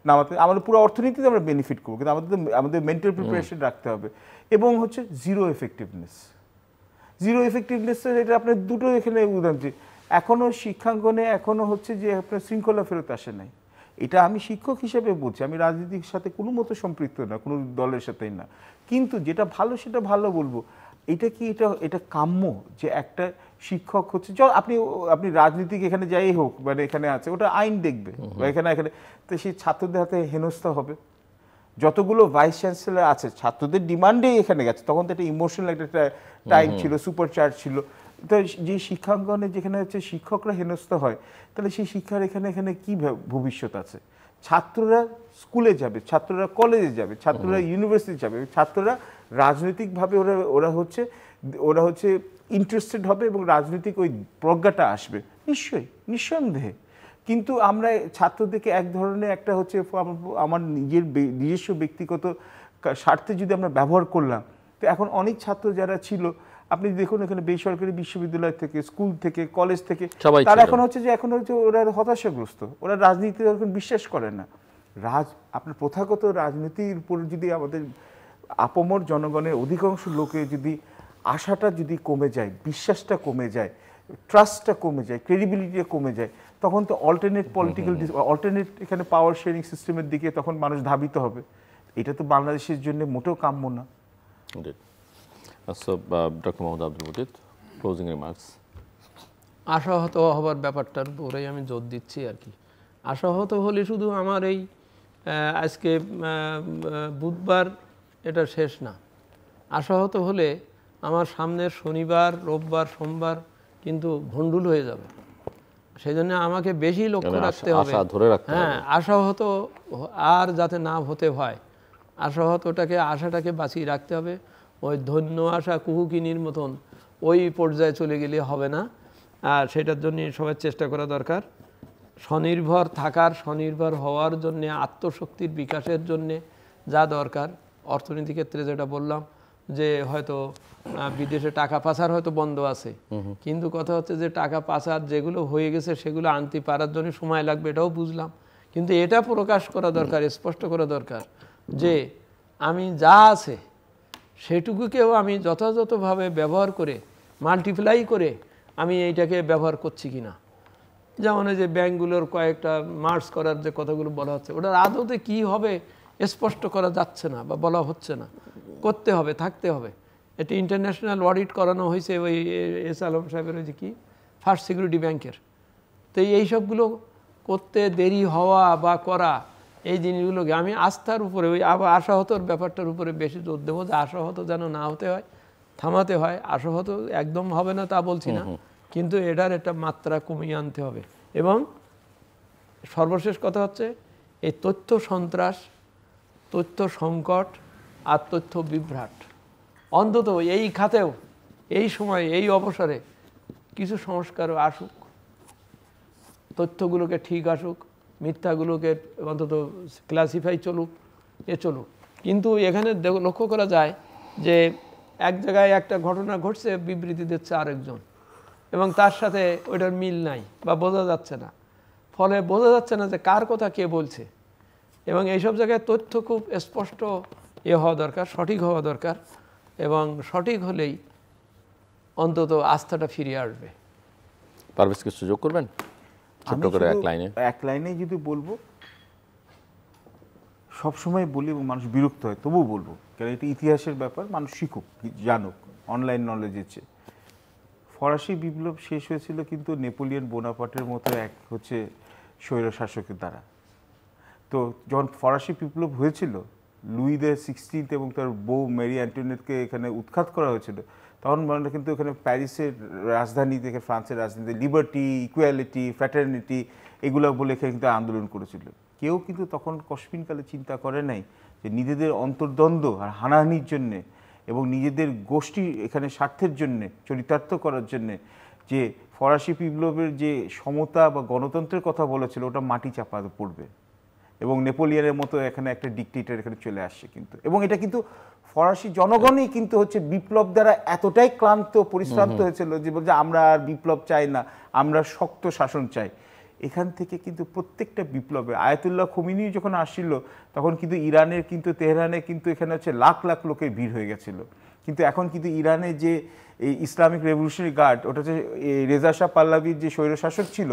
নামাতে, আমাদের পুরো অর্থনীতিতে আমরা বেনিফিট করবো, কিন্তু আমাদের মেন্টাল প্রিপারেশন রাখতে হবে। এবং হচ্ছে জিরো এফেক্টিভনেস, এটা আপনার দুটো এখানে উদাহরণ। এখনও শিক্ষাঙ্গনে এখনও হচ্ছে যে আপনার শৃঙ্খলা ফেরত আসে নাই। এটা আমি শিক্ষক হিসেবে বলছি, আমি রাজনীতির সাথে কোনো মতো সম্পৃক্ত না, কোনো দলের সাথেই না, কিন্তু যেটা ভালো সেটা ভালো বলবো। এটা কাম্য যে একটা শিক্ষক হচ্ছে, আপনি রাজনীতিক এখানে যাই হোক, মানে এখানে আছে, ওটা আইন দেখবে, বা এখানে তো সেই ছাত্রদের হাতে হেনস্থা হবে। যতগুলো ভাইস চ্যান্সেলর আছে ছাত্রদের ডিমান্ডেই এখানে গেছে, তখন তো একটা ইমোশনাল একটা টাইম ছিল, সুপার চার্জ ছিল। তো যে শিক্ষাঙ্গনে যেখানে হচ্ছে শিক্ষকরা হেনস্থা হয়, তাহলে সেই শিক্ষার এখানে কি ভবিষ্যৎ আছে? ছাত্ররা স্কুলে যাবে, ছাত্ররা কলেজে যাবে, ছাত্ররা ইউনিভার্সিটি যাবে, ছাত্ররা রাজনৈতিকভাবে ওরা হচ্ছে ইন্টারেস্টেড হবে এবং রাজনৈতিক ওই প্রজ্ঞাটা আসবে নিঃসন্দেহে। কিন্তু আমরা ছাত্রদেরকে এক ধরনের একটা হচ্ছে আমার নিজস্ব ব্যক্তিগত স্বার্থে যদি আমরা ব্যবহার করলাম, তো এখন অনেক ছাত্র যারা ছিল, আপনি দেখুন এখানে বেসরকারি বিশ্ববিদ্যালয় থেকে, স্কুল থেকে, কলেজ থেকে, তারা এখন হচ্ছে ওরা হতাশাগ্রস্ত, ওরা রাজনীতিতে এখন বিশ্বাস করে না। আপনার প্রথাগত রাজনীতির উপর যদি আমাদের আপামর জনগণের অধিকাংশ লোকে যদি আশাটা যদি কমে যায়, বিশ্বাসটা কমে যায়, ট্রাস্টটা কমে যায়, ক্রেডিবিলিটিটা কমে যায়, তখন তো অল্টারনেট এখানে পাওয়ার শেয়ারিং সিস্টেমের দিকে তখন মানুষ ধাবিত হবে। এটা তো বাংলাদেশের জন্য মোটেও কাম্য না। Doctor Mohammad Abdul Majid, closing remarks. আশাহত হবার ব্যাপারটার উপরেই আমি জোর দিচ্ছি আর কি। আশাহত হলে শুধু আমার এই আজকে বুধবার এটা শেষ না, আশাহত হলে আমার সামনের শনিবার, রোববার, সোমবার কিন্তু ভণ্ডুল হয়ে যাবে। সেই জন্য আমাকে বেশি লক্ষ্য রাখতে হবে। হ্যাঁ, আশাহত আর যাতে না হতে হয়, আশাটাকে বাঁচিয়ে রাখতে হবে। ওই ধন্য আশা কুহুকিনীর মতন ওই পর্যায়ে চলে গেলে হবে না। আর সেটার জন্য সবার চেষ্টা করা দরকার। স্বনির্ভর থাকার, স্বনির্ভর হওয়ার জন্যে, আত্মশক্তির বিকাশের জন্যে যা দরকার, অর্থনীতি ক্ষেত্রে যেটা বললাম যে হয়তো বিদেশে টাকা পাচার হয়তো বন্ধ আছে, কিন্তু কথা হচ্ছে যে টাকা পাচার যেগুলো হয়ে গেছে সেগুলো আনতে পারার জন্য সময় লাগবে, এটাও বুঝলাম। কিন্তু এটা প্রকাশ করা দরকার, স্পষ্ট করা দরকার যে আমি যা আছে সেটুকুকেও আমি যথাযথভাবে ব্যবহার করে, মাল্টিপ্লাই করে আমি এইটাকে ব্যবহার করছি কিনা। যেমন এই যে ব্যাংকগুলোর কয়েকটা মার্জ করার যে কথাগুলো বলা হচ্ছে, ওটার আদতে কি হবে স্পষ্ট করা যাচ্ছে না বা বলা হচ্ছে না। করতে হবে, থাকতে হবে। এটি ইন্টারন্যাশনাল অডিট করানো হয়েছে ওই এস আলম সাহেবের ওই যে কি ফার্স্ট সিকিউরিটি ব্যাংকের। তো এই সবগুলো করতে দেরি হওয়া বা করা, এই জিনিসগুলোকে আমি আস্থার উপরে ওই আশাহতর ব্যাপারটার উপরে বেশি জোর দেবো, যে আশাহত যেন না হতে হয়, থামাতে হয়। আশাহত একদম হবে না তা বলছি না, কিন্তু এটার একটা মাত্রা কমিয়ে আনতে হবে। এবং সর্বশেষ কথা হচ্ছে এই তথ্য সন্ত্রাস, তথ্য সংকট আর তথ্য বিভ্রাট, অন্তত এই খাতেও এই সময় এই অবসরে কিছু সংস্কারও আসুক, তথ্যগুলোকে ঠিক আসুক, মিথ্যাগুলোকে অন্তত ক্লাসিফাই চলুক, চলুক। কিন্তু এখানে লক্ষ্য করা যায় যে এক জায়গায় একটা ঘটনা ঘটছে, বিবৃতি দিচ্ছে আরেকজন, এবং তার সাথে ওইটার মিল নাই বা বোঝা যাচ্ছে না। ফলে বোঝা যাচ্ছে না যে কার কথা কে বলছে। এবং এইসব জায়গায় তথ্য খুব স্পষ্ট হওয়া দরকার, সঠিক হওয়া দরকার, এবং সঠিক হলেই অন্তত আস্থাটা ফিরিয়ে আসবে। পারভেজ কিছু যোগ করবেন ছোট্ট করে এক লাইনে যদি বলবো, সবসময় বলি এবং মানুষ বিরক্ত হয় তবুও বলবো, কারণ এটা ইতিহাসের ব্যাপার, মানুষ শিখুক, জানুক, অনলাইন নলেজের চেয়ে। ফরাসি বিপ্লব শেষ হয়েছিল কিন্তু নেপোলিয়ন বোনাপার্টের মতো এক হচ্ছে স্বৈরশাসকের দ্বারা। তো যখন ফরাসি বিপ্লব হয়েছিল, লুই দ্য 16 এবং তার বউ মেরি অ্যান্টোনেটকে এখানে উৎখাত করা হয়েছিল, তখন মানুষ কিন্তু এখানে প্যারিসের রাজধানী থেকে ফ্রান্সের রাজধানীতে লিবার্টি, ইকুয়ালিটি, ফ্র্যাটার্নিটি এগুলো বলে এখানে কিন্তু আন্দোলন করেছিল। কেউ কিন্তু তখন কসমিনকালে চিন্তা করে নাই যে নিজেদের অন্তর্দ্বন্দ্ব আর হানাহানির জন্যে এবং নিজেদের গোষ্ঠী এখানে স্বার্থের জন্যে চরিতার্থ করার জন্যে যে ফরাসি বিপ্লবের যে সমতা বা গণতন্ত্রের কথা বলেছিল, ওটা মাটি চাপা পড়বে এবং নেপোলিয়নের মতো এখানে একটা ডিকটেটর এখানে চলে আসছে কিন্তু। এবং এটা কিন্তু ফরাসি জনগণই কিন্তু হচ্ছে বিপ্লব দ্বারা এতটাই ক্লান্ত পরিশ্রান্ত হয়েছিল যে বলছে আমরা আর বিপ্লব চাই না, আমরা শক্ত শাসন চাই। এখান থেকে কিন্তু প্রত্যেকটা বিপ্লবে আয়াতুল্লাহ খোমেনি যখন আসছিল, তখন কিন্তু ইরানের কিন্তু তেহরানে কিন্তু এখানে হচ্ছে লাখ লাখ লোকের ভিড় হয়ে গেছিল। কিন্তু এখন কিন্তু ইরানে যে এই ইসলামিক রেভলিউশনারি গার্ড, ওটা হচ্ছে রেজা শাহ পাহ্লাভির যে স্বৈরশাসক ছিল,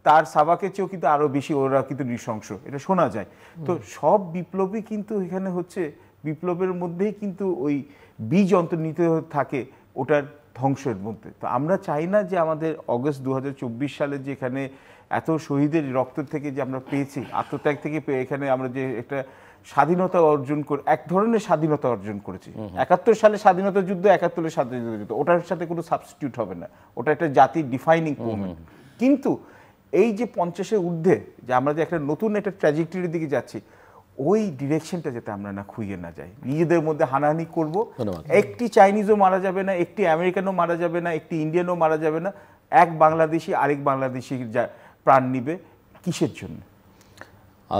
তার সাবাকের চেয়েও কিন্তু আরও বেশি ওরা কিন্তু নৃশংস, এটা শোনা যায়। তো সব বিপ্লবই কিন্তু এখানে হচ্ছে বিপ্লবের মধ্যেই কিন্তু ওই বীজ অন্তর্নিহিত থাকে ওটার ধ্বংসের মধ্যে। তো আমরা চাই না যে আমাদের অগস্ট 2024 সালে যে এখানে এত শহীদের রক্ত থেকে যে আমরা পেয়েছি, আত্মত্যাগ থেকে এখানে আমরা যে একটা স্বাধীনতা অর্জন করে, এক ধরনের স্বাধীনতা অর্জন করেছি। 71 সালে স্বাধীনতা যুদ্ধ, 71 স্বাধীনতা যুদ্ধ, ওটার সাথে কোনো সাবস্টিটিউট হবে না, ওটা একটা জাতির ডিফাইনিং মুভমেন্ট। কিন্তু এই যে 50-এর ঊর্ধ্বে যে আমরা যে একটা নতুন একটা ট্র্যাজেক্টরির দিকে যাচ্ছি, ওই ডিরেকশনটা যাতে আমরা না খুইয়ে না যাই, নিজেদের মধ্যে হানাহানি করব। একটি চাইনিজও মারা যাবে না, একটি আমেরিকানও মারা যাবে না, একটি ইন্ডিয়ানও মারা যাবে না, এক বাংলাদেশি আরেক বাংলাদেশির প্রাণ নিবে কিসের জন্য?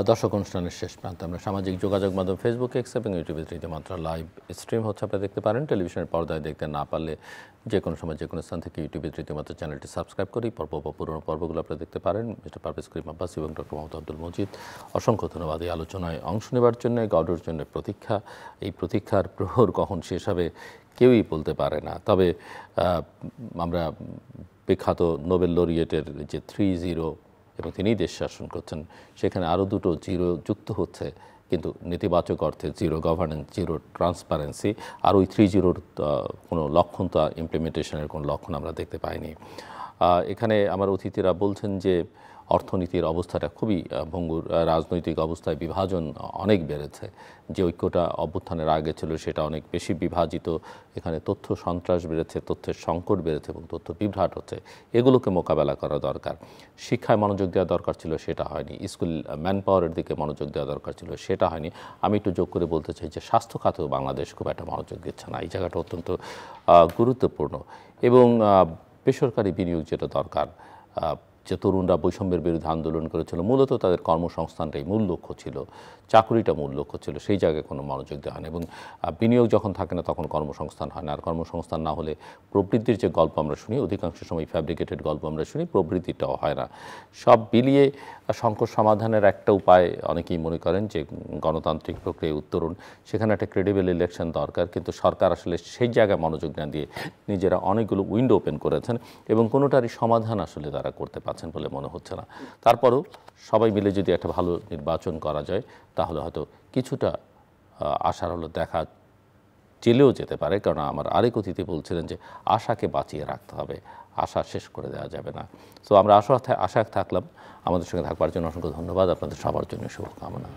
দর্শক, অনুষ্ঠানের শেষ প্রান্তে আমরা সামাজিক যোগাযোগ মাধ্যম ফেসবুক, এক্স এবং ইউটিউবে রীতিমাত্রা লাইভ স্ট্রিম হচ্ছে, আপনারা দেখতে পারেন। টেলিভিশনের পর্দায় দেখতে না পারলে যে কোনো সময় যে কোনো স্থান থেকে ইউটিউবে রীতিমাত্রা চ্যানেলটি সাবস্ক্রাইব করি পর্ব বা পুরোনো পর্বগুলো আপনারা দেখতে পারেন। মিস্টার পারভেজ করিম আব্বাস এবং ডক্টর মোহাম্মদ আব্দুল মজিদ, অসংখ্য ধন্যবাদ এই আলোচনায় অংশ নেবার জন্য। গৌরবের জন্য প্রতীক্ষা, এই প্রতীক্ষার প্রহর কখন শেষ হবে কেউই বলতে পারে না। তবে আমরা বিখ্যাত নোবেল লরিয়েটের যে 3-0 এবং তিনিই দেশ শাসন করছেন, সেখানে আরও দুটো জিরো যুক্ত হচ্ছে, কিন্তু নেতিবাচক অর্থে জিরো গভর্নেন্স, জিরো ট্রান্সপারেন্সি। আর ওই 3-0 কোনো লক্ষণ তো ইমপ্লিমেন্টেশনের কোনো লক্ষণ আমরা দেখতে পাইনি। এখানে আমার অতিথিরা বলছেন যে অর্থনীতির অবস্থাটা খুবই ভঙ্গুর, রাজনৈতিক অবস্থায় বিভাজন অনেক বেড়েছে, যে ঐক্যটা অভ্যুত্থানের আগে ছিল সেটা অনেক বেশি বিভাজিত। এখানে তথ্য সন্ত্রাস বেড়েছে, তথ্যের সংকট বেড়েছে এবং তথ্য বিভ্রাট হচ্ছে। এগুলোকে মোকাবেলা করা দরকার। শিক্ষায় মনোযোগ দেওয়া দরকার ছিল, সেটা হয়নি। স্কুল ম্যান পাওয়ারের দিকে মনোযোগ দেওয়া দরকার ছিল, সেটা হয়নি। আমি একটু যোগ করে বলতে চাই যে স্বাস্থ্য খাতেও বাংলাদেশ খুব একটা মনোযোগ দিচ্ছে না। এই জায়গাটা অত্যন্ত গুরুত্বপূর্ণ। এবং বেসরকারি বিনিয়োগ যেটা দরকার, যে তরুণরা বৈষম্যের বিরুদ্ধে আন্দোলন করেছিল, মূলত তাদের কর্মসংস্থানটাই মূল লক্ষ্য ছিল, চাকুরিটা মূল লক্ষ্য ছিল, সেই জায়গায় কোনো মনোযোগ দেওয়া হয় না। এবং বিনিয়োগ যখন থাকে না তখন কর্মসংস্থান হয় না। আর কর্মসংস্থান না হলে প্রবৃদ্ধির যে গল্প আমরা শুনি, অধিকাংশ সময় ফ্যাব্রিকেটেড গল্প আমরা শুনি, প্রবৃদ্ধিটাও হয় না। সব বিলিয়ে সংকট সমাধানের একটা উপায় অনেকেই মনে করেন যে গণতান্ত্রিক প্রক্রিয়া উত্তরণ, সেখানে একটা ক্রেডিবল ইলেকশন দরকার। কিন্তু সরকার আসলে সেই জায়গায় মনোযোগ না দিয়ে নিজেরা অনেকগুলো উইন্ডো ওপেন করেছেন এবং কোনোটারই সমাধান আসলে তারা করতে পারছেন পাচ্ছেন বলে মনে হচ্ছে না। তারপরও সবাই মিলে যদি একটা ভালো নির্বাচন করা যায় তাহলে হয়তো কিছুটা আশার আলো দেখা চলেও যেতে পারে। কারণ আমার আরেক অতিথি বলছিলেন যে আশাকে বাঁচিয়ে রাখতে হবে, আশা শেষ করে দেওয়া যাবে না। সো আমরা আশায় থাকলাম। আমাদের সঙ্গে থাকবার জন্য অসংখ্য ধন্যবাদ। আপনাদের সবার জন্য শুভকামনা।